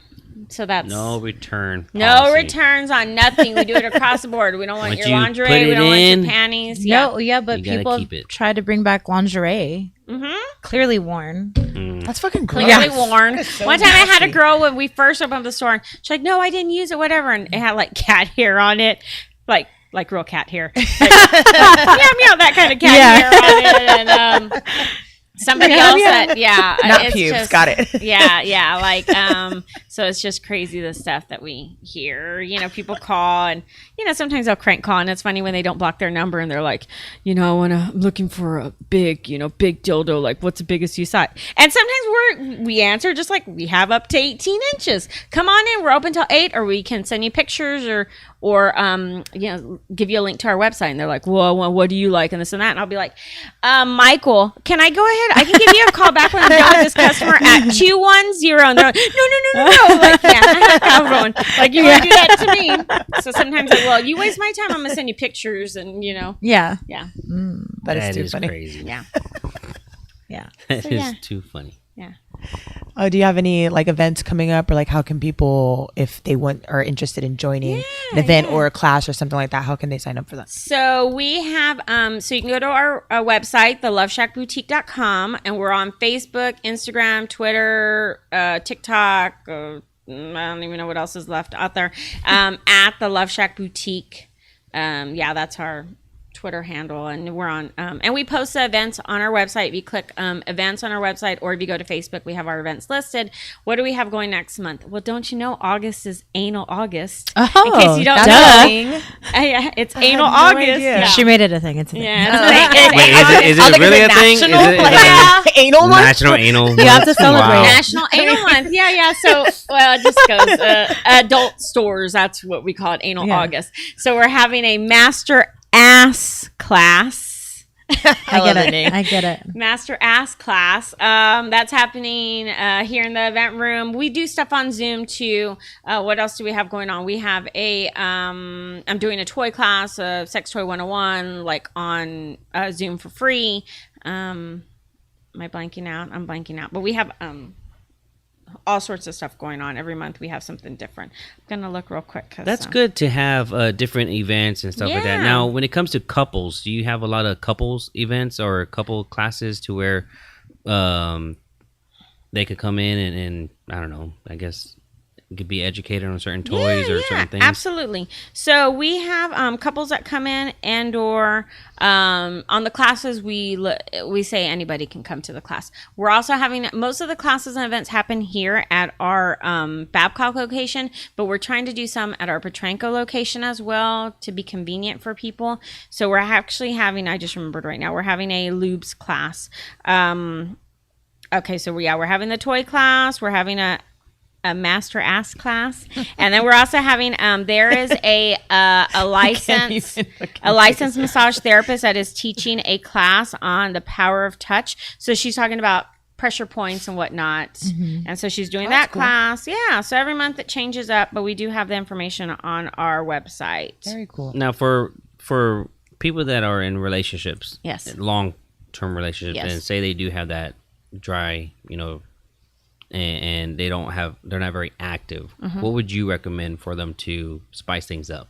So that's no return. No returns on nothing. We do it across the board. We don't want your lingerie. We don't want your panties. No, yeah, but people try to bring back lingerie. Clearly worn. That's fucking gross. Clearly worn. One time I had a girl when we first opened up the store. She's like, "No, I didn't use it. Whatever." And it had like cat hair on it, like real cat hair. Like, meow meow, that kind of cat hair on it, and somebody else said, not it's pubes. just, Got it. yeah, like so it's just crazy the stuff that we hear. People call, and sometimes they'll crank call, and it's funny when they don't block their number and they're like, I'm looking for a big dildo. Like, what's the biggest you saw? And sometimes we answer just like, we have up to 18 inches. Come on in. We're open till 8, or we can send you pictures or give you a link to our website. And they're like, well, what do you like? And this and that. And I'll be like, Michael, can I go ahead? I can give you a call back when I'm done with this customer at 210. And they're like, no. Like, I'm going, like, you would do that to me. So sometimes like, well, you waste my time. I'm going to send you pictures and, Yeah. Yeah. That is too funny. Crazy. Yeah. Yeah. That is too funny. Yeah. Oh, do you have any like events coming up, or like how can people, if they are interested in joining an event or a class or something like that, how can they sign up for that? So we have, so you can go to our website, theloveshackboutique.com, and we're on Facebook, Instagram, Twitter, TikTok. I don't even know what else is left out there. At the Love Shack Boutique. That's our Twitter handle, and we're on and we post the events on our website. If you click events on our website, or if you go to Facebook, we have our events listed. What do we have going next month? Well, don't you know August is Anal August? In case you don't know, it's Anal August. Yeah. She made it a thing. It's a thing. Wait, is it really a thing? Is it Anal month? National Anal? You have to celebrate. Wow. National Anal Month. Yeah. So, well, it just goes adult stores. That's what we call it, Anal August. So we're having a master ass class. I get it. Master ass class. That's happening here in the event room. We do stuff on Zoom too. What else do we have going on? We have a I'm doing a toy class, Sex Toy 101, like on Zoom for free. Am I blanking out? I'm blanking out. But we have all sorts of stuff going on. Every month we have something different. I'm gonna look real quick. That's good to have different events and stuff like that. Now, when it comes to couples, do you have a lot of couples events or couple classes to where they could come in and I don't know, I guess could be educated on certain toys or certain things? Absolutely. So we have couples that come in, and or on the classes we say anybody can come to the class. We're also having most of the classes and events happen here at our Babcock location, but we're trying to do some at our Petranco location as well to be convenient for people. So we're actually having, I just remembered right now, we're having a lubes class. Okay, so we're having the toy class, we're having a master ass class, and then we're also having there is a licensed massage therapist that is teaching a class on the power of touch. So she's talking about pressure points and whatnot, and so she's doing that class. Yeah, so every month it changes up, but we do have the information on our website. Very cool. Now, for people that are in relationships, Yes. long-term relationships, Yes. and say they do have that dry, and they're not very active, what would you recommend for them to spice things up?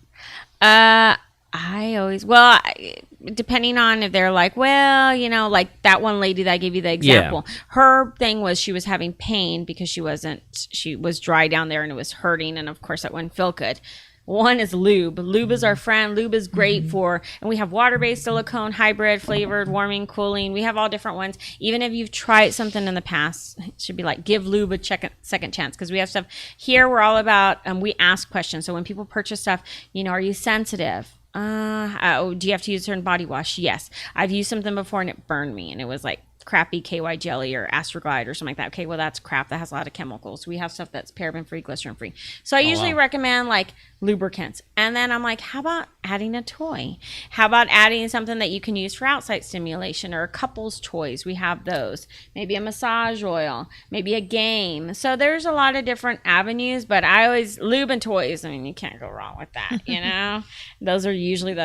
Depending on if they're like, like that one lady that I gave you the example, her thing was she was having pain because she was dry down there and it was hurting, and of course that wouldn't feel good. One is lube. Lube is our friend. Lube is great for, and we have water-based, silicone, hybrid, flavored, warming, cooling. We have all different ones. Even if you've tried something in the past, it should be like, give lube a second chance, because we have stuff here. We're all about, we ask questions. So when people purchase stuff, are you sensitive? Do you have to use a certain body wash? Yes. I've used something before and it burned me, and it was like crappy KY jelly or Astroglide or something like that. Okay, well, that's crap. That has a lot of chemicals. We have stuff that's paraben-free, glycerin-free. So I usually recommend like lubricants. And then I'm like, how about adding a toy? How about adding something that you can use for outside stimulation, or couples toys? We have those. Maybe a massage oil, maybe a game. So there's a lot of different avenues, but I always, lube and toys, you can't go wrong with that, Those are usually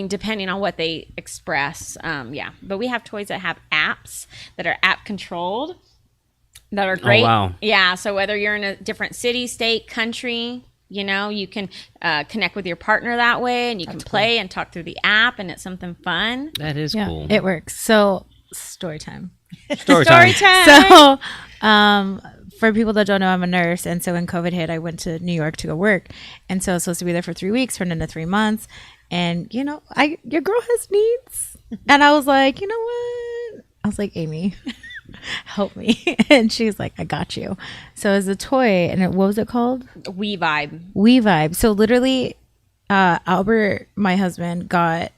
depending on what they express. But we have toys that have apps that are app controlled that are great. Oh, wow. Yeah. So whether you're in a different city, state, country, you can connect with your partner that way, and you can play and talk through the app, and it's something fun. That is cool. It works. So story time. Story time. So, for people that don't know, I'm a nurse, and so when COVID hit, I went to New York to go work, and so I was supposed to be there for 3 weeks, turned into 3 months, and your girl has needs, and I was like, you know what? I was like, Amy, help me, and she's like, I got you. So it's a toy, and what was it called? We Vibe. We Vibe. So literally, Albert, my husband, got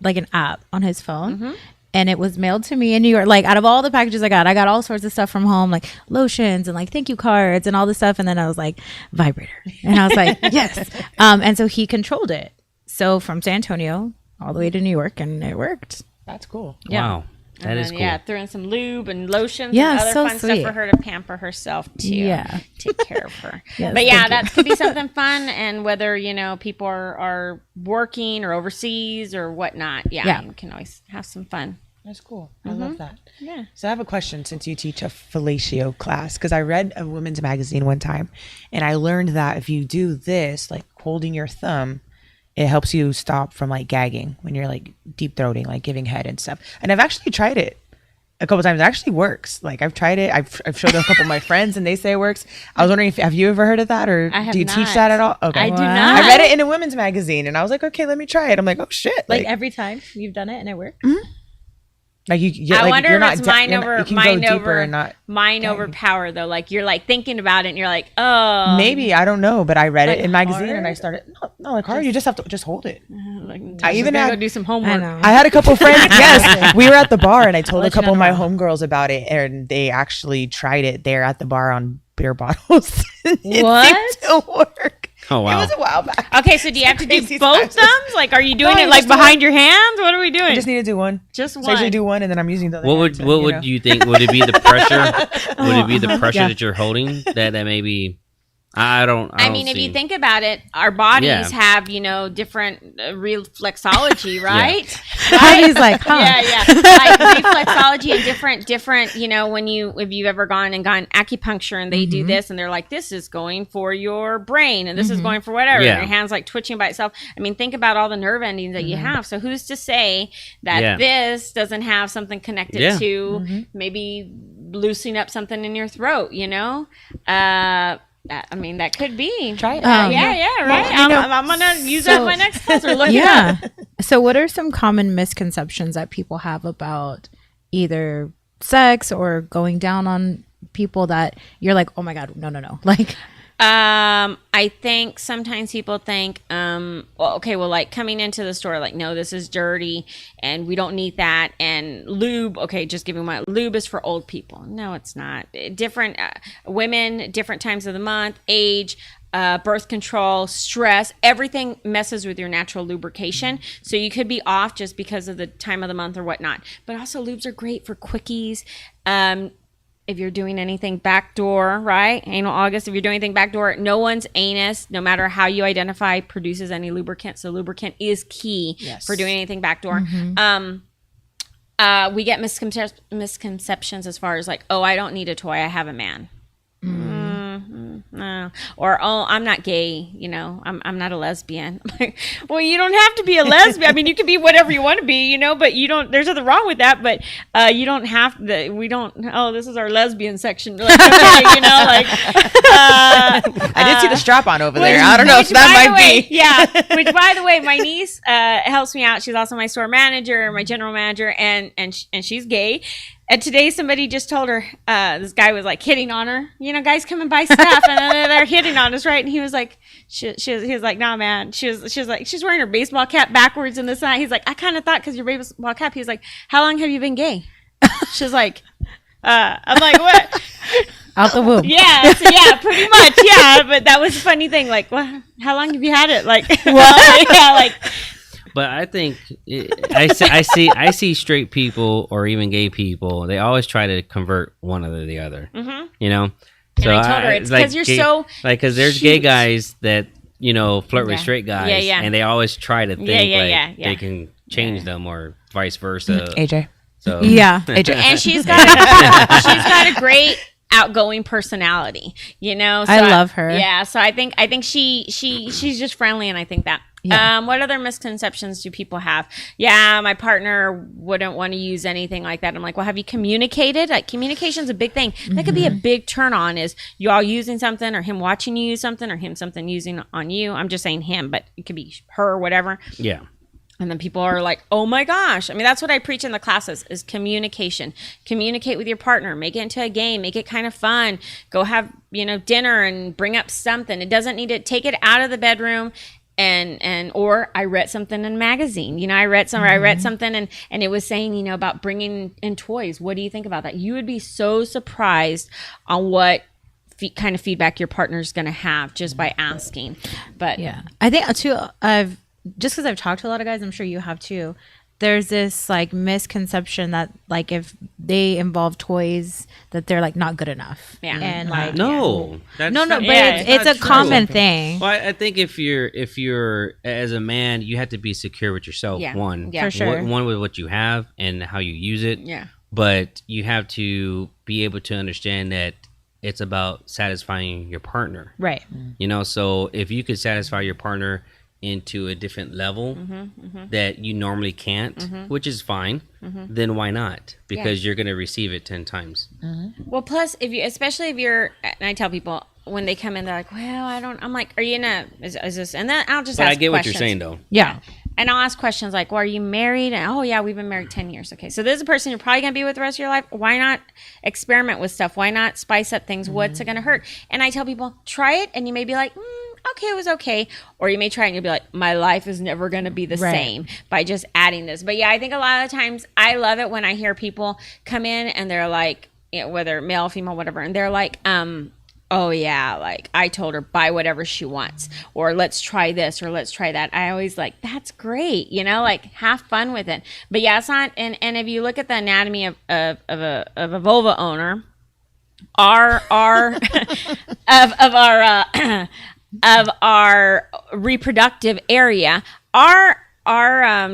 like an app on his phone. And it was mailed to me in New York. Like, out of all the packages I got all sorts of stuff from home, like lotions and like thank you cards and all this stuff. And then I was like, vibrator. And I was like, yes. And so he controlled it. So from San Antonio all the way to New York, and it worked. That's cool. Yeah. Wow. That is cool. Yeah, threw in some lube and lotions Yeah, and other so fun sweet. stuff for her to pamper herself too. Yeah. Take care of her. Yes, but yeah, thank that you. could be something fun, and whether, people are working or overseas or whatnot, you can always have some fun. That's cool. I love that. Yeah. So I have a question, since you teach a fellatio class, because I read a women's magazine one time, and I learned that if you do this, like holding your thumb, it helps you stop from like gagging when you're like deep throating, like giving head and stuff. And I've actually tried it a couple times. It actually works. Like I've tried it. I've showed a couple of my friends, and they say it works. I was wondering, have you ever heard of that, or I have do you not. teach that at all? Okay. I do Wow. not. I read it in a women's magazine, and I was like, okay, let me try it. I'm like, oh shit. Like every time you've done it and it worked. Like you're I like, wonder you're if not it's de- mind you're not- over you can mind go deeper over and not mind gagging. over power though. Like you're like thinking about it and you're like, oh, Maybe, I don't know, but I read it Like in magazine, hard? and I started no like hard. You just have to just hold it. like, I even go had do some I homework. know. I had a couple friends. Yes, we were at the bar, and I told a let you couple of know my tomorrow. homegirls about it, and they actually tried it there at the bar on beer bottles. It What? seemed to work. Oh, wow. It was a while back. Okay, so do you have to do Crazy both times. thumbs? Like, are you doing No, it you like just do behind your hands? What are we doing? I just need to do one. Just So I usually one. do one, and then I'm using the other. What hand would to, what would know. you think? Would it be the pressure? Would it be the pressure Yeah. that you're holding that maybe? I don't. I mean, if you think about it, our bodies Yeah. have, different reflexology, right? He's like, huh? Yeah. Like reflexology and different, if you've ever gone acupuncture and they do this and they're like, this is going for your brain and this is going for whatever. Yeah. And your hand's like twitching by itself. I mean, think about all the nerve endings that you have. So who's to say that Yeah. this doesn't have something connected Yeah. to maybe loosening up something in your throat, that could be. Try it. Yeah, right. I'm gonna use that in my next class or look it up. So what are some common misconceptions that people have about either sex or going down on people that you're like, oh my God, no. Like, I think sometimes people think, like coming into the store, like, no, this is dirty and we don't need that. And lube, okay, just giving my lube is for old people. No, it's not. Different women, different times of the month, age, birth control, stress, everything messes with your natural lubrication. So you could be off just because of the time of the month or whatnot. But also lubes are great for quickies. If you're doing anything backdoor, right? Anal August, if you're doing anything backdoor, no one's anus, no matter how you identify, produces any lubricant. So lubricant is key for doing anything backdoor. We get misconceptions as far as like, oh, I don't need a toy, I have a man. No. Or, oh, I'm not gay, I'm not a lesbian. Well, you don't have to be a lesbian. I mean, you can be whatever you want to be, but you don't, there's nothing wrong with that, but you don't have to, this is our lesbian section. Like, okay, I did see the strap on over there. I don't know if that might be. Yeah. Which, by the way, my niece helps me out. She's also my store manager, my general manager, and she's gay. And today somebody just told her, this guy was like hitting on her. Guys come and buy stuff and they're hitting on us, right? And he was like, he was like, nah, man. She was like, she's wearing her baseball cap backwards and this and that. He's like, I kind of thought because your baseball cap. He's like, how long have you been gay? She's like, I'm like, what? Out the womb. Yeah, pretty much. Yeah, but that was a funny thing. Like, well, how long have you had it? Like, well, yeah, like. But I think I see straight people or even gay people. They always try to convert one or the other. And so I told her it's because you're so because there's gay guys that flirt with straight guys, and they always try to think they can change them or vice versa. AJ. So AJ, and she's got a great outgoing personality. So I love her. Yeah, so I think she's just friendly, and I think that. Yeah. What other misconceptions do people have? Yeah, my partner wouldn't want to use anything like that. I'm like, well, have you communicated? Like, communication's a big thing. That could be a big turn on, is you all using something, or him watching you use something, or him something using on you. I'm just saying him, but it could be her or whatever. Yeah. And then people are like, oh my gosh. I mean, that's what I preach in the classes, is communication. Communicate with your partner. Make it into a game. Make it kind of fun. Go have, dinner and bring up something. It doesn't need to take it out of the bedroom. Or I read something in a magazine. I read something and it was saying, about bringing in toys. What do you think about that? You would be so surprised on what kind of feedback your partner's going to have just by asking. But yeah, I think too, just because I've talked to a lot of guys, I'm sure you have too. There's this like misconception that like if they involve toys that they're like not good enough. Yeah. And like no, but it's a common thing. Well, I think if you're as a man, you have to be secure with yourself. Yeah. One, yeah. For sure. One with what you have and how you use it. Yeah. But you have to be able to understand that it's about satisfying your partner. Right. So if you could satisfy your partner into a different level that you normally can't, which is fine, then why not? Because you're going to receive it 10 times. Well, plus especially if you're, and I tell people when they come in, they're like, well, I'm like, are you in is this, and then I'll just But ask I get questions. what you're saying though. Yeah. And I'll ask questions like, well, are you married? And, oh yeah, we've been married 10 years. Okay. So this is a person you're probably going to be with the rest of your life. Why not experiment with stuff? Why not spice up things? What's it going to hurt? And I tell people, try it. And you may be like, okay, it was okay. Or you may try and you'll be like, my life is never going to be the same by just adding this. But yeah, I think a lot of the times I love it when I hear people come in and they're like, whether male, female, whatever. And they're like, oh yeah, like I told her buy whatever she wants, or let's try this, or let's try that. I always like, that's great. Like have fun with it. But yeah, it's not. And if you look at the anatomy of a vulva owner, our of our reproductive area, our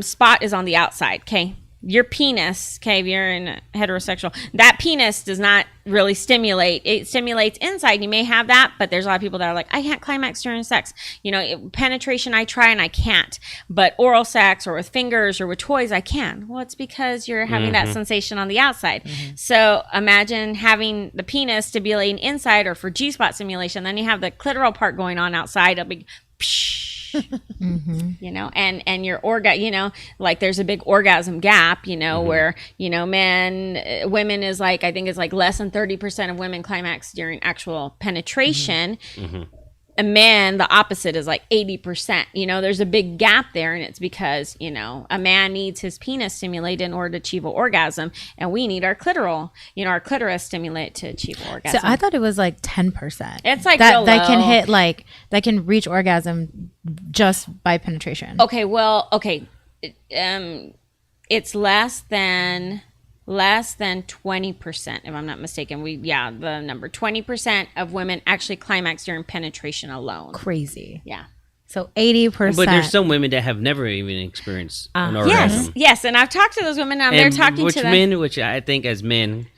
spot is on the outside. Okay. your penis, okay, if you're in heterosexual, that penis does not really stimulate. It stimulates inside. You may have that, but there's a lot of people that are like, I can't climax during sex. You know, penetration, I try and I can't. But oral sex or with fingers or with toys, I can. Well, it's because you're having that sensation on the outside. So imagine having the penis stimulating inside, or for G-spot stimulation, then you have the clitoral part going on outside. A big you know, and your you know, like there's a big orgasm gap, you know, where, you know, women is like, I think it's like less than 30% of women climax during actual penetration. A man, the opposite, is like 80%. You know, there's a big gap there, and it's because, you know, a man needs his penis stimulated in order to achieve an orgasm, and we need our clitoris stimulated to achieve an orgasm. So I thought it was like 10%. It's like that real that can low. hit that can reach orgasm just by penetration. Okay, well, it's less than 20%, if I'm not mistaken. The number 20% of women actually climax during penetration alone. Crazy. Yeah. So 80%. But there's some women that have never even experienced an orgasm. Yes, and I've talked to those women, and they're talking to them. Which I think as men,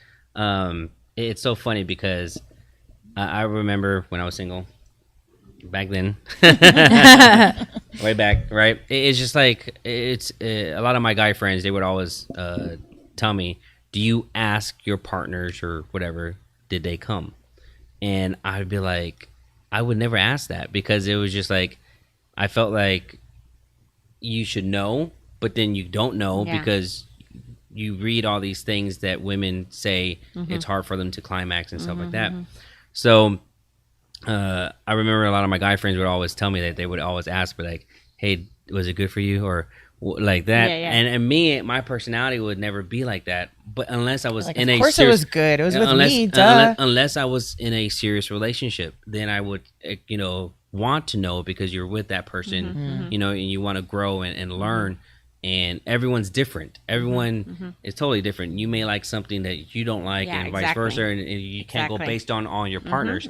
it's so funny because I remember when I was single back then, way back, right? It's just like, it's a lot of my guy friends, they would always tell me, do you ask your partners or whatever, did they come? And I'd be like, I would never ask that, because it was just like, I felt like you should know, but then you don't know because you read all these things that women say it's hard for them to climax and stuff like that. So I remember a lot of my guy friends would always tell me that they would always ask, but like, hey, was it good for you? Or like that. And me, my personality would never be like that, but unless I was Like, in of a course it was good. It was with me, duh. Unless I was in a serious relationship, then I would, you know, want to know, because you're with that person, you know, and you want to grow and learn. And everyone's different. Everyone is totally different. You may like something that you don't like, and vice versa, and you can't go based on your partners.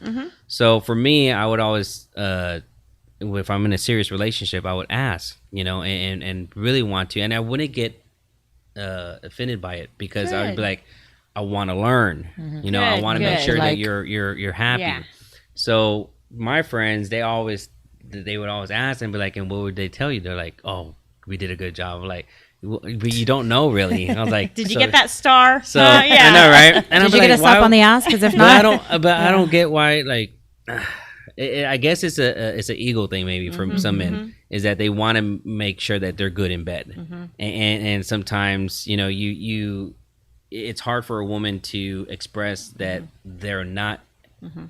So for me, I would always, if I'm in a serious relationship, I would ask, you know, and really want to, and I wouldn't get offended by it, because I would be like, I want to learn, you know, I want to make sure that you're happy. Yeah. So my friends, they would always ask and be like, and what would they tell you? They're like, oh, we did a good job. I'm like, but you don't know really. I was like, Did you get that star? So I know, right? And Did you get a slap on the ass? Because if not, I don't get why. Like, I guess it's an ego thing maybe from some men, is that they want to make sure that they're good in bed, and sometimes, you know, it's hard for a woman to express that they're not,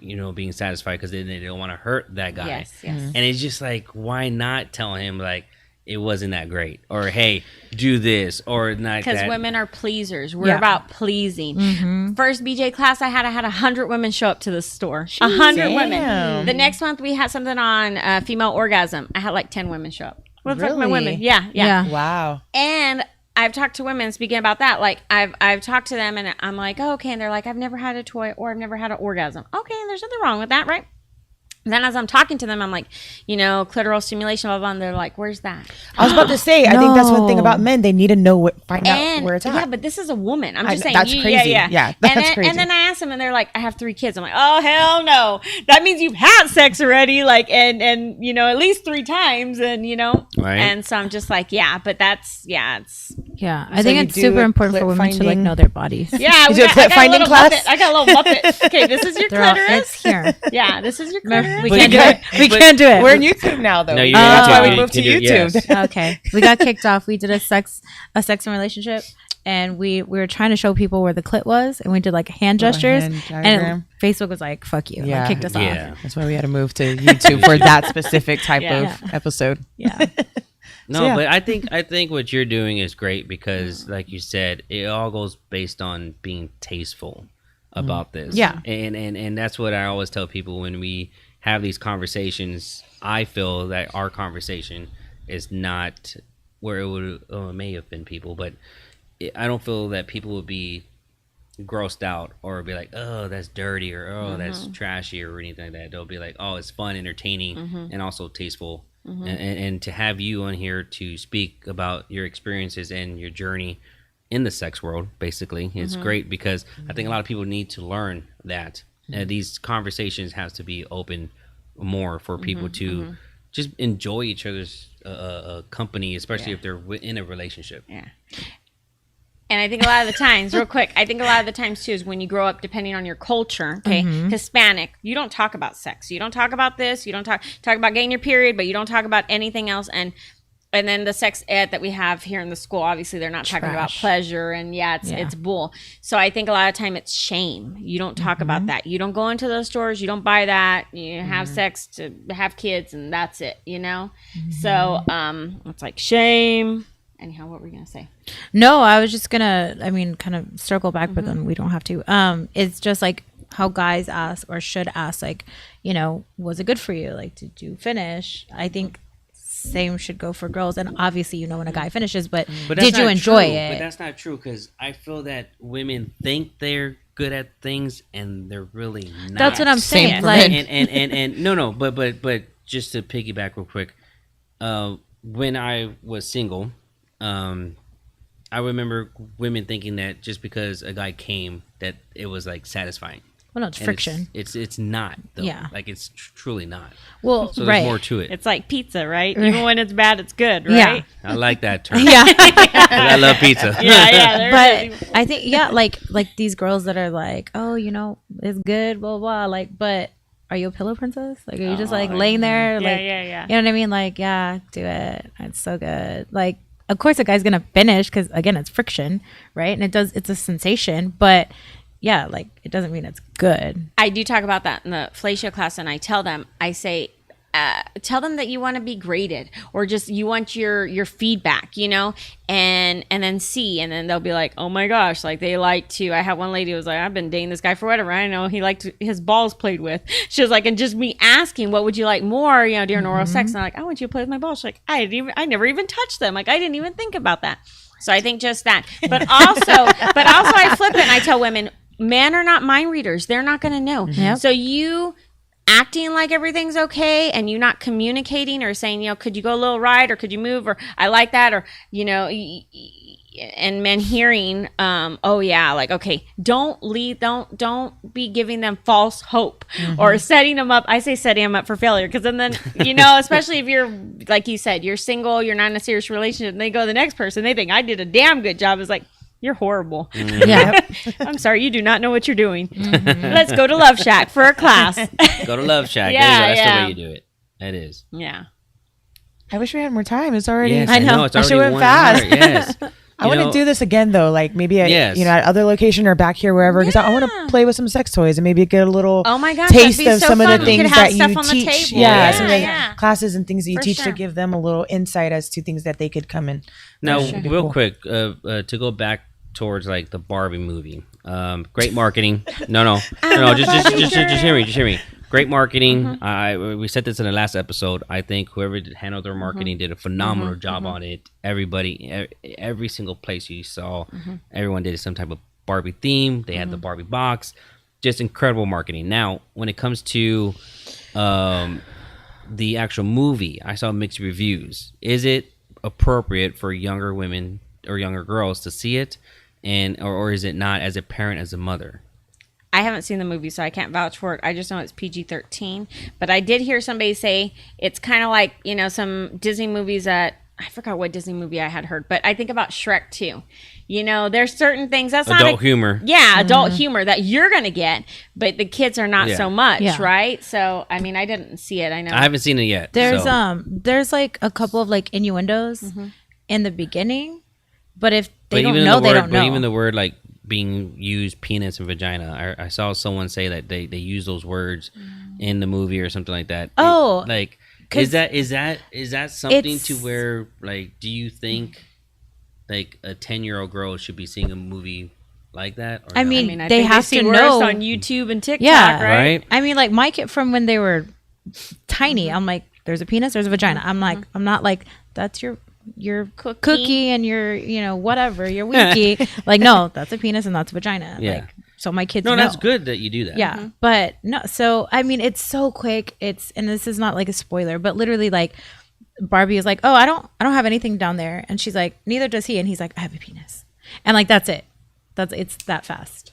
you know, being satisfied, because they don't want to hurt that guy. Yes. And it's just like, why not tell him like, it wasn't that great, or hey, do this, or not? Because women are pleasers. We're about pleasing. First BJ class I had 100 women show up to the store. 100 women. The next month we had something on female orgasm. I had like 10 women show up. What's up with my women? Yeah. Wow. And I've talked to women speaking about that. Like I've talked to them, and I'm like, oh, okay. And they're like, I've never had a toy, or I've never had an orgasm. Okay, there's nothing wrong with that, right? Then as I'm talking to them, I'm like, you know, clitoral stimulation, blah, blah, and they're like, where's that? I was about to say, I think that's one thing about men. They need to know find out where it's at. Yeah, but this is a woman. I'm just saying. That's crazy. Yeah, that's crazy. And then I asked them, and they're like, I have 3 kids. I'm like, oh, hell no. That means you've had sex already, like, and you know, at least 3 times, and, you know. Right. And so I'm just like, yeah, but that's, it's. Yeah, I think it's super important for women to like know their bodies. Yeah, I got finding class. I got a little muppet. Okay, this is your clitoris. It's here. Yeah, this is your clitoris. We can't do it. We can't do it. We're on YouTube now, though. No, that's why we moved to YouTube. Yes. Okay, we got kicked off. We did a sex and relationship, and we were trying to show people where the clit was, and we did like hand gestures, and Facebook was like, "Fuck you," like, kicked us off. That's why we had to move to YouTube for that specific type of episode. Yeah. No, but I think what you're doing is great, because, like you said, it all goes based on being tasteful about this. Yeah. And that's what I always tell people when we have these conversations. I feel that our conversation is not where it may have been people, but I don't feel that people would be grossed out or be like, oh, that's dirty, or oh, that's trashy, or anything like that. They'll be like, oh, it's fun, entertaining, and also tasteful. And to have you on here to speak about your experiences and your journey in the sex world. Basically, it's great because I think a lot of people need to learn that these conversations has to be open more for people to just enjoy each other's company, especially if they're in a relationship. Yeah. And I think a lot of the times, real quick, I think a lot of the times too is when you grow up, depending on your culture, okay, Hispanic, you don't talk about sex. You don't talk about this. You don't talk about getting your period, but you don't talk about anything else. And then the sex ed that we have here in the school, obviously they're not talking about pleasure, and it's bull. So I think a lot of time it's shame. You don't talk about that. You don't go into those stores. You don't buy that. You have sex to have kids, and that's it. You know. So it's like shame. Anyhow, what were you gonna say? No, I was just gonna, kind of circle back, but then we don't have to. It's just like how guys ask or should ask, like, was it good for you? Like, did you finish? I think same should go for girls. And obviously, when a guy finishes, but did you enjoy it? But that's not true, because I feel that women think they're good at things and they're really not. That's what I'm saying. Like, and no, but just to piggyback real quick, when I was single. I remember women thinking that just because a guy came, that it was like satisfying. Well, no, it's friction. It's not though. Yeah, like it's truly not. Well, so there's more to it. It's like pizza, right? Even when it's bad, it's good, right? Yeah. I like that term. Yeah, I love pizza. Yeah. But I think like these girls that are like, oh, it's good, blah blah. Like, but are you a pillow princess? Like, are you just like laying there? Like, yeah. You know what I mean? Like, yeah, do it. It's so good. Like. Of course, a guy's gonna finish because again, it's friction, right? And it's a sensation, but yeah, like it doesn't mean it's good. I do talk about that in the fellatio class, and I tell them, tell them that you want to be graded, or just you want your feedback, and then see, and then they'll be like, oh my gosh, like they like to. I had one lady who was like, I've been dating this guy for whatever. I know he liked his balls played with. She was like, and just me asking, what would you like more, during oral sex? And I'm like, I want you to play with my balls. She's like, I never even touched them. Like I didn't even think about that. So I think just that, but also I flip it and I tell women, men are not mind readers. They're not going to know. Yep. So you acting like everything's okay and you not communicating or saying, could you go a little right, or could you move, or I like that, or and men hearing, oh yeah, like, okay, don't be giving them false hope or setting them up. I say setting them up for failure, because then especially if you're, like you said, you're single, you're not in a serious relationship, and they go to the next person, they think I did a damn good job. It's like, you're horrible. Yeah. I'm sorry, you do not know what you're doing. Let's go to Love Shack for a class. Go to Love Shack. Yeah, that's the way you do it. That is. Yeah. I wish we had more time. It's already. Yes, I know. It's I should already went 1 hour. fast. Yes. I want to do this again though, like maybe at, Yes. at other location or back here, wherever, because I want to play with some sex toys and maybe get a little Oh my gosh, taste that'd be of so some fun. of the We could things have that stuff you on the teach. table. Yeah, Yeah, some of the yeah. classes and things that you For teach sure. to give them a little insight as to things that they could come in. Now, That should be real cool. quick, to go back towards like the Barbie movie. Great marketing. No. Just hear me. Great marketing. We said this in the last episode. I think whoever handled their marketing did a phenomenal job on it. Everybody, every single place you saw, everyone did some type of Barbie theme. They had the Barbie box. Just incredible marketing. Now, when it comes to the actual movie, I saw mixed reviews. Is it appropriate for younger women or younger girls to see it, or is it not, as a parent, as a mother? I haven't seen the movie, so I can't vouch for it. I just know it's PG-13. But I did hear somebody say it's kind of like, some Disney movies that, I forgot what Disney movie I had heard, but I think about Shrek too. There's certain things that's Adult humor. Yeah, adult humor that you're going to get, but the kids are not so much, right? So, I mean, I didn't see it. I know. I haven't seen it yet. There's like a couple of like innuendos in the beginning, but if they don't know, they don't know. But even the word like being used, penis and vagina, I saw someone say that they use those words in the movie or something like that. Oh, is that something to where, like, do you think like a 10-year-old girl should be seeing a movie like that? Or I no? mean, I they think have see to worse know on YouTube and TikTok, Yeah. right? I mean, like my kid from when they were tiny, I'm like, there's a penis, there's a vagina. I'm like, I'm not like, that's your cookie and your whatever, your wiki. Like, no, that's a penis and that's a vagina. Yeah. Like, so my kids No, know. that's good that you do that. Yeah, but no. So I mean, it's so quick. And this is not like a spoiler, but literally, like Barbie is like, oh, I don't have anything down there, and she's like, neither does he, and he's like, I have a penis. and like that's it. It's that fast.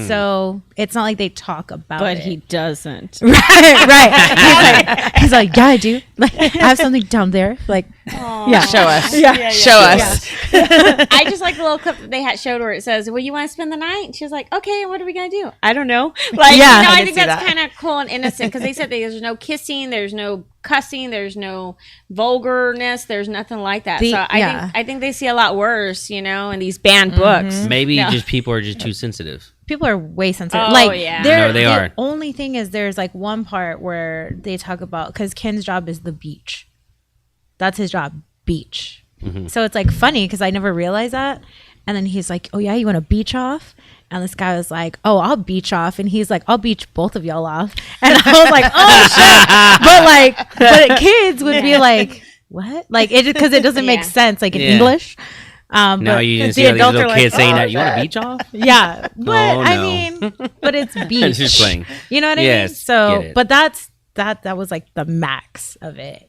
So it's not like they talk about But it. he doesn't. right. He's like, yeah, I do. Like, I have something down there. Like, yeah, Show us. Yeah. Show us. I just like the little clip that they had showed where it says, well, you want to spend the night? And she was like, okay, what are we going to do? I don't know. Like, Yeah. you know, I I did think see that's that. kind of cool and innocent because they said there's no kissing, there's no cussing, there's no vulgarness, there's nothing like that. The- So yeah. I think they see a lot worse, you know, in these banned books. Maybe No. just people are just too sensitive. people are way sensitive. Oh, like, yeah. No, they the are. only thing is there's like one part where they talk about, because Ken's job is the beach. That's his job, beach. So it's like funny because I never realized that. And then he's like, oh yeah, you want to beach off? And this guy was like, oh, I'll beach off. And he's like, I'll beach both of y'all off. And I was like, oh shit. But kids would be like, what? Like, it because it doesn't make Yeah. sense, like in Yeah. English. Now But you didn't the see all these adults little are kids like, saying "Oh, that. You want to beach off? yeah, but Oh, I no. mean, but it's beach. Just playing. You know what I Yes, mean? So, get it. but that was like the max of it.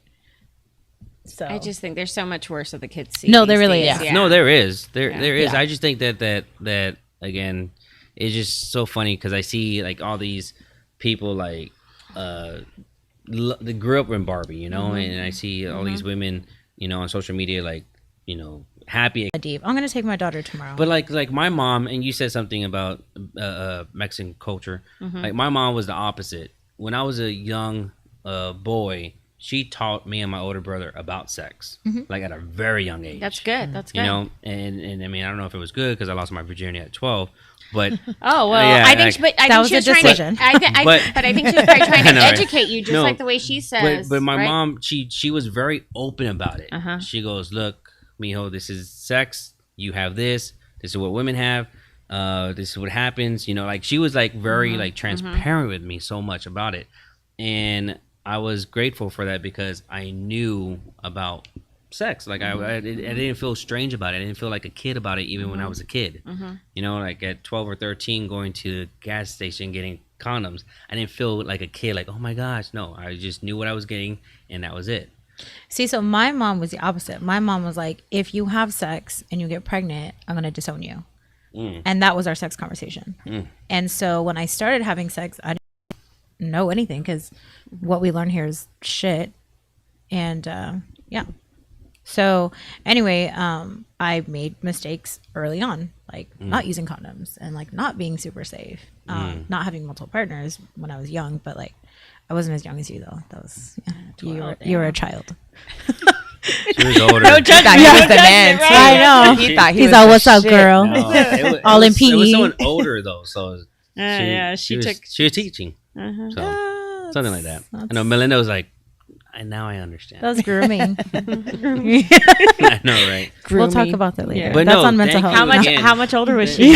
So I just think there's so much worse that the kids see. No, there these really days. is. Yeah. No, there is. There is. Yeah. I just think that again, it's just so funny because I see like all these people like they grew up in Barbie, you know, and I see all these women, you know, on social media like, you know, happy. deep. I'm gonna take my daughter tomorrow. But like my mom, and you said something about Mexican culture. Like my mom was the opposite. When I was a young boy, she taught me and my older brother about sex, like at a very young age. That's good. That's good. You know, and I mean, I don't know if it was good because I lost my virginity at 12, but Oh well, Yeah, I think, like- but I That think was she a was trying decision. to. But- But I think she was probably trying I to know, right? educate you, just No, like the way she says. but my right? mom, she was very open about it. Uh-huh. She goes, "Look, mijo, this is sex. You have this. This is what women have. This is what happens." You know, like she was like very like transparent with me so much about it, and I was grateful for that because I knew about sex. Like I didn't feel strange about it. I didn't feel like a kid about it even when I was a kid. You know, like at 12 or 13 going to the gas station getting condoms, I didn't feel like a kid like, oh my gosh. No, I just knew what I was getting and that was it. See, so my mom was the opposite. My mom was like, if you have sex and you get pregnant, I'm gonna disown you. And that was our sex conversation. And so when I started having sex, I didn't know anything because what we learn here is shit. And yeah. So anyway, I made mistakes early on, like not using condoms and like not being super safe, not having multiple partners when I was young, but like I wasn't as young as you though. That was you were a child. She was older. He thought he was the man. too. I know. He thought he He's was all, the "What's up, shit." girl?" No, it was, All it in was, It was PE. someone older though, so yeah, she was teaching, so something like that. I know Melinda was like, now I understand. That was grooming. I know, right? We'll talk about that later. Yeah. But That's no, on mental thank health. you again. How much older was she?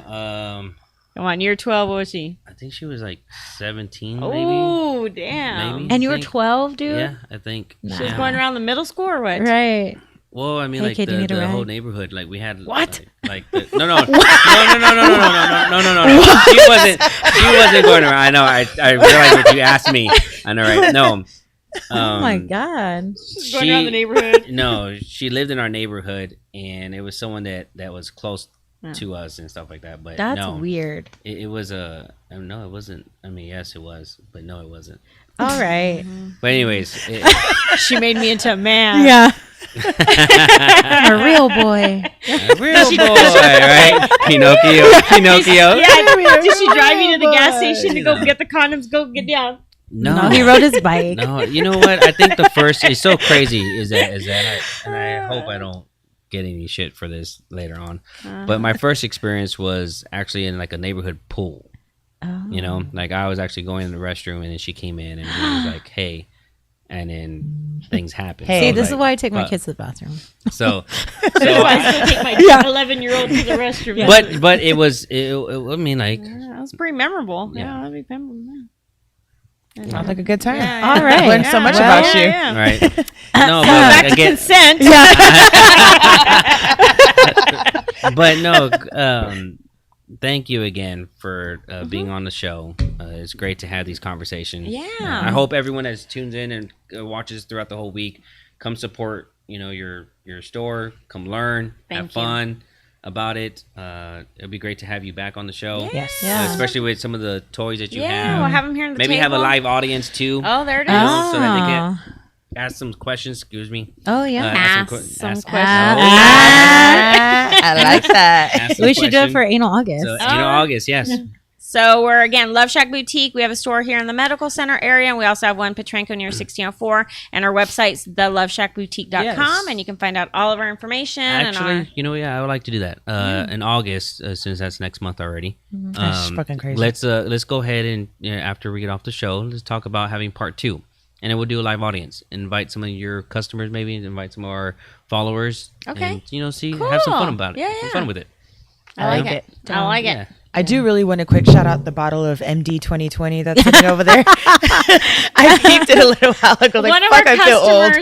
Um, Come on, you're 12. What was she? I think she was like 17, maybe. Oh, damn. Maybe. And you were think. 12, dude? Yeah, I think. Nah. She was Yeah. going around the middle school or what? Right. Well, I mean, Hey, like kid, you need a the ride? whole neighborhood, like we had What? Like no, no. She wasn't going around. I know. I realized what you asked me. I know, right? No. Oh my God. Just going around the neighborhood. No, she lived in our neighborhood, and it was someone that was close to us and stuff like that. But That's no, weird. It was a no, it wasn't. I mean, yes, it was, but no, it wasn't. All right. But anyways, She made me into a man. Yeah. A real boy. a real boy, right? Pinocchio. Yeah. Did she drive you to the gas station to go get the condoms? Go get down. No, he rode his bike. No, you know what? I think the first is so crazy is that and I hope I don't get any shit for this later on. But my first experience was actually in like a neighborhood pool. Oh. You know, like I was actually going in the restroom and then she came in and she was like, "Hey," and then things happened. Hey. So I See, was this is like, why I take my fuck. kids to the bathroom. So, I still take my 11-year-old to the restroom. but it was. I mean, like, That was pretty memorable. Yeah. Yeah, that'd be memorable. Sounds like a good time. Yeah, All right. Learned so much Well, about you. right? No, Back but to again, consent. but no. Thank you again for being on the show. It's great to have these conversations. Yeah. I hope everyone that tunes in and watches throughout the whole week come support. You know your store. Come learn, have Thank you. fun. about it. It'd be great to have you back on the show. Yes. Yeah. Especially with some of the toys that you Yeah, have. we'll have them here on the Maybe table. have a live audience too. Oh, there it is. You know, so that they can ask some questions. Excuse me. Oh yeah. Ask some some ask- questions. I like that. ask some We should do it questions. for anal August. So, August, yes. So we're again Love Shack Boutique. We have a store here in the Medical Center area, and we also have one Petranco near 1604. And our website's theloveshackboutique.com, Yes. and you can find out all of our information. Actually, and our, you know, yeah, I would like to do that in August, since that's next month already. That's fucking crazy. Let's go ahead and after we get off the show, let's talk about having part 2, and then we'll do a live audience. Invite some of your customers, maybe invite some of our followers. Okay. And, see, have some fun Cool. about it. Yeah, Have some yeah. fun with it. I like it. I like Yeah. it. I do really want to quick shout out the bottle of MD 2020 that's sitting over there. I peeped it a little while ago. Like, One of fuck, our I feel old.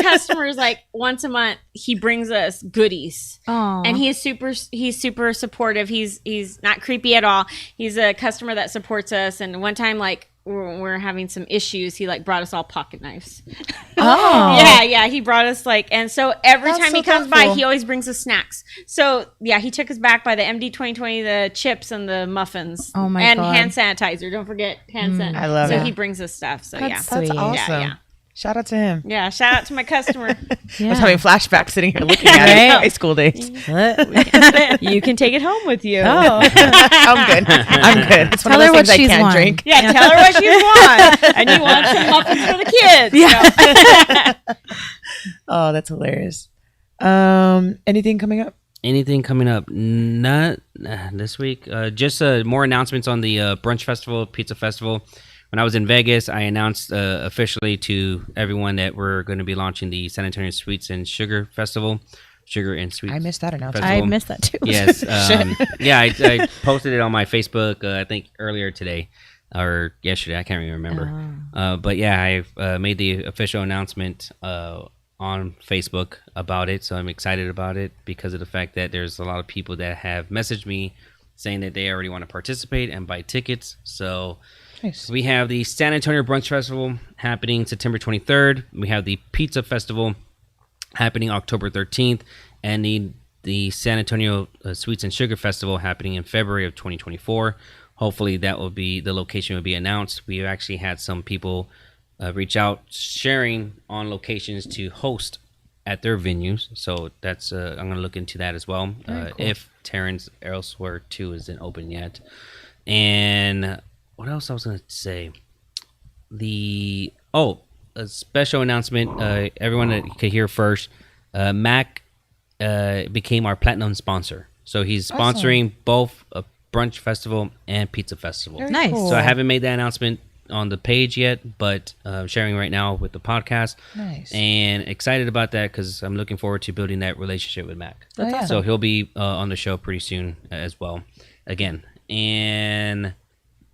customers, like once a month, he brings us goodies. Aw. And he's super supportive. He's not creepy at all. He's a customer that supports us. And one time, like we're having some issues, he like brought us all pocket knives. Oh. Yeah, he brought us and so every That's time he so comes by, thoughtful. he always brings us snacks. So yeah, he took us back by the MD 2020, the chips and the muffins. Oh my and God. hand sanitizer. Don't forget hand sanitizer. I love so it. he brings us stuff. So That's, yeah. that's Sweet. awesome. Yeah. Shout out to him. Yeah, shout out to my customer. I was having flashbacks sitting here looking at it. High school days. You can take it home with you. I'm good. I'm good. It's one Tell of her those what things I she's can't won. drink. Yeah, tell her what you want. And you want some muffins for the kids. Yeah. Oh, that's hilarious. Anything coming up? Anything coming up? Not this week. Just more announcements on the brunch festival, pizza festival. When I was in Vegas, I announced officially to everyone that we're going to be launching the San Antonio Sweets and Sugar Festival. Sugar and Sweets. I missed that announcement. I Festival. missed that too. Yes. Yeah, I posted it on my Facebook, I think earlier today or yesterday. I can't really remember. But yeah, I made the official announcement on Facebook about it. So I'm excited about it because of the fact that there's a lot of people that have messaged me saying that they already want to participate and buy tickets. So Nice. we have the San Antonio Brunch Festival happening September 23rd. We have the Pizza Festival happening October 13th, and the San Antonio Sweets and Sugar Festival happening in February of 2024. Hopefully that will be, the location will be announced. We actually had some people reach out sharing on locations to host at their venues. So that's I'm going to look into that as well. If Terrence Elsewhere 2 isn't open yet. And what else I was going to say? A special announcement. Everyone that could hear first. Mac became our platinum sponsor. So he's sponsoring both a brunch festival and pizza festival. Very Nice. cool. So I haven't made that announcement on the page yet, but sharing right now with the podcast. Nice. And excited about that because I'm looking forward to building that relationship with Mac. That's awesome. So he'll be on the show pretty soon as well. Again. And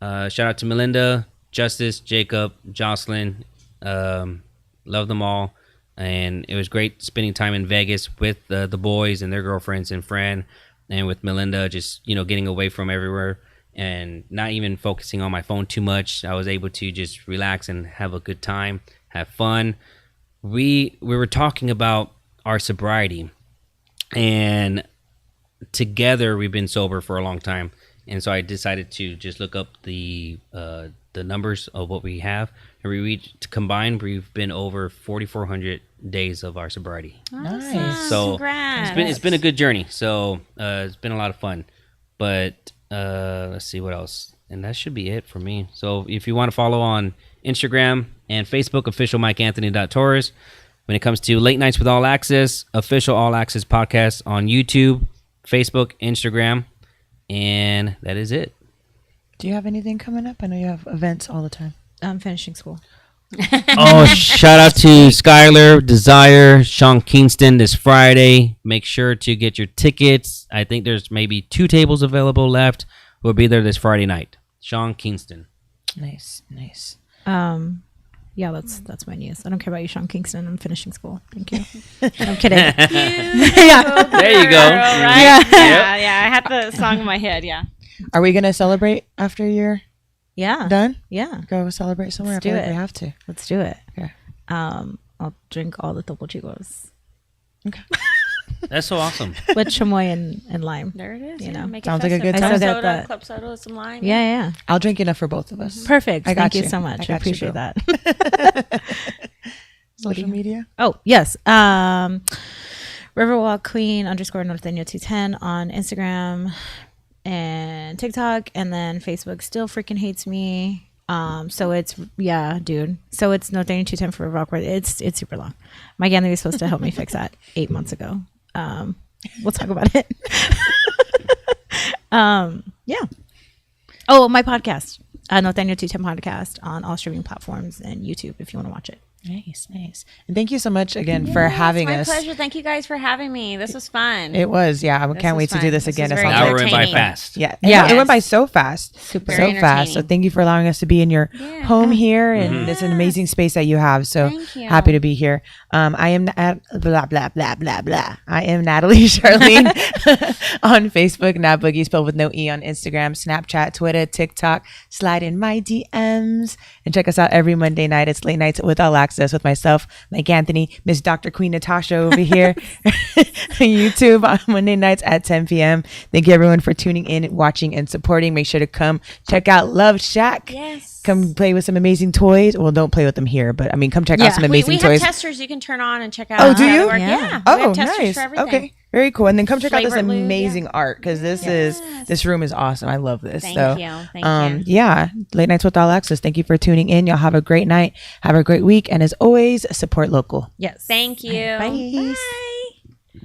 shout out to Melinda, Justice, Jacob, Jocelyn. Love them all. And it was great spending time in Vegas with the boys and their girlfriends and Fran, and with Melinda, just getting away from everywhere and not even focusing on my phone too much. I was able to just relax and have a good time, have fun. We were talking about our sobriety, and together we've been sober for a long time, and so I decided to just look up the numbers of what we have, and we reached combined. We've been over 4,400 days of our sobriety. Nice. So Congrats. it's been a good journey. So it's been a lot of fun. But let's see what else, and that should be it for me. So if you want to follow on Instagram and Facebook, official MikeAnthony.Torres. When it comes to Late Nights with All Access, official All Access podcast on YouTube, Facebook, Instagram, and that is it. Do you have anything coming up? I know you have events all the time. I'm finishing school. Oh, shout out to Skylar, Desire, Sean Kingston this Friday. Make sure to get your tickets. I think there's maybe 2 tables available left. We'll be there this Friday night. Sean Kingston. Nice. Yeah, that's my news. I don't care about you, Sean Kingston. I'm finishing school. Thank you. I'm kidding. There you go. Right? Yeah. I had the song in my head. Yeah. Are we gonna celebrate after you're Yeah. done? Yeah. Go celebrate somewhere. Let's I feel do like it. we have to. Let's do it. Okay. I'll drink all the Topo Chicos. Okay. That's so awesome. with chamoy and lime. There it is. You know. Make it Sounds like a festive. good time. I Club still got soda, that. club soda with some lime. Yeah. I'll drink enough for both of us. Perfect. I got Thank you you. so much. I I, got you, appreciate girl. that. Social media. Oh, yes. Riverwalk Queen _ Norteño 210 on Instagram and TikTok, and then Facebook still freaking hates me. So it's dude. So it's Norteño 210 for Riverwalk. It's super long. MikeAnthony was supposed to help me fix that 8 months ago. We'll talk about it. Yeah. Oh, my podcast, Norteño 210 podcast on all streaming platforms and YouTube if you want to watch it. Nice. And thank you so much again for having my us. pleasure. Thank you guys for having me. This was fun. It was, I can't wait was to do fun. this This again. was It very sounds An like hour went by entertaining. fast. Yeah, Yes. it went by so fast, Super. so Very fast. So entertaining. thank you for allowing us to be in your home here, and it's an amazing space that you have. So Thank you. happy to be here. I am blah blah blah blah blah. I am Natalie Charlene on Facebook, Nat Boogie spelled with no E on Instagram, Snapchat, Twitter, TikTok. Slide in my DMs and check us out every Monday night. It's Late Nights with All Access with myself, MikeAnthony, Miss Dr. Queen Natasha over here on YouTube on Monday nights at 10 p.m. Thank you everyone for tuning in, watching, and supporting. Make sure to come check out Love Shack. Yes. Come play with some amazing toys. Well, don't play with them here, but I mean, come check out some we amazing have toys. testers you can turn on and check out. Oh, do how they you? work. Yeah. Yeah. We Oh, have testers nice. for everything. Okay, very cool. And then come check out this Flavored lube, amazing yeah. art because this room is awesome. I love this. Thank so, you. Thank you. yeah, Late Nights with All Access. Thank you for tuning in. Y'all have a great night. Have a great week, and as always, support local. Yes. Thank you. Bye. Bye.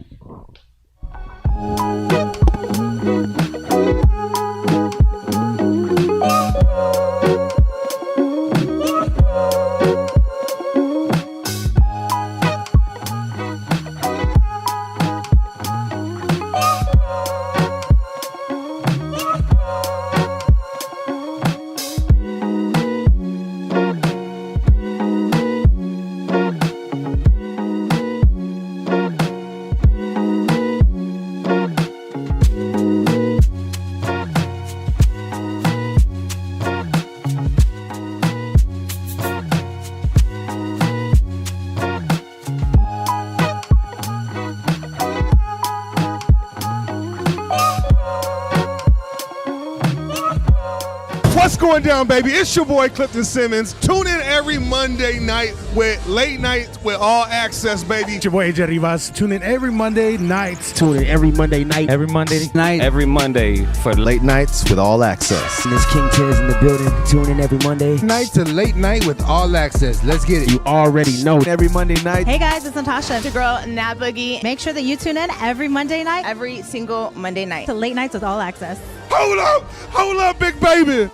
What's going down, baby? It's your boy Clifton Simmons. Tune in every Monday night with Late Nights with All Access, baby. It's your boy AJ Rivas. Tune in every Monday night. Tune in every Monday night. Every Monday night. Every Monday for Late Nights with All Access. And this King Tiz in the building. Tune in every Monday. Night to Late Night with All Access. Let's get it. You already know. Every Monday night. Hey guys, it's Natasha. It's your girl, Nat Boogie, Make sure that you tune in every Monday night every single Monday night. to Late Nights with All Access. Hold up, big baby.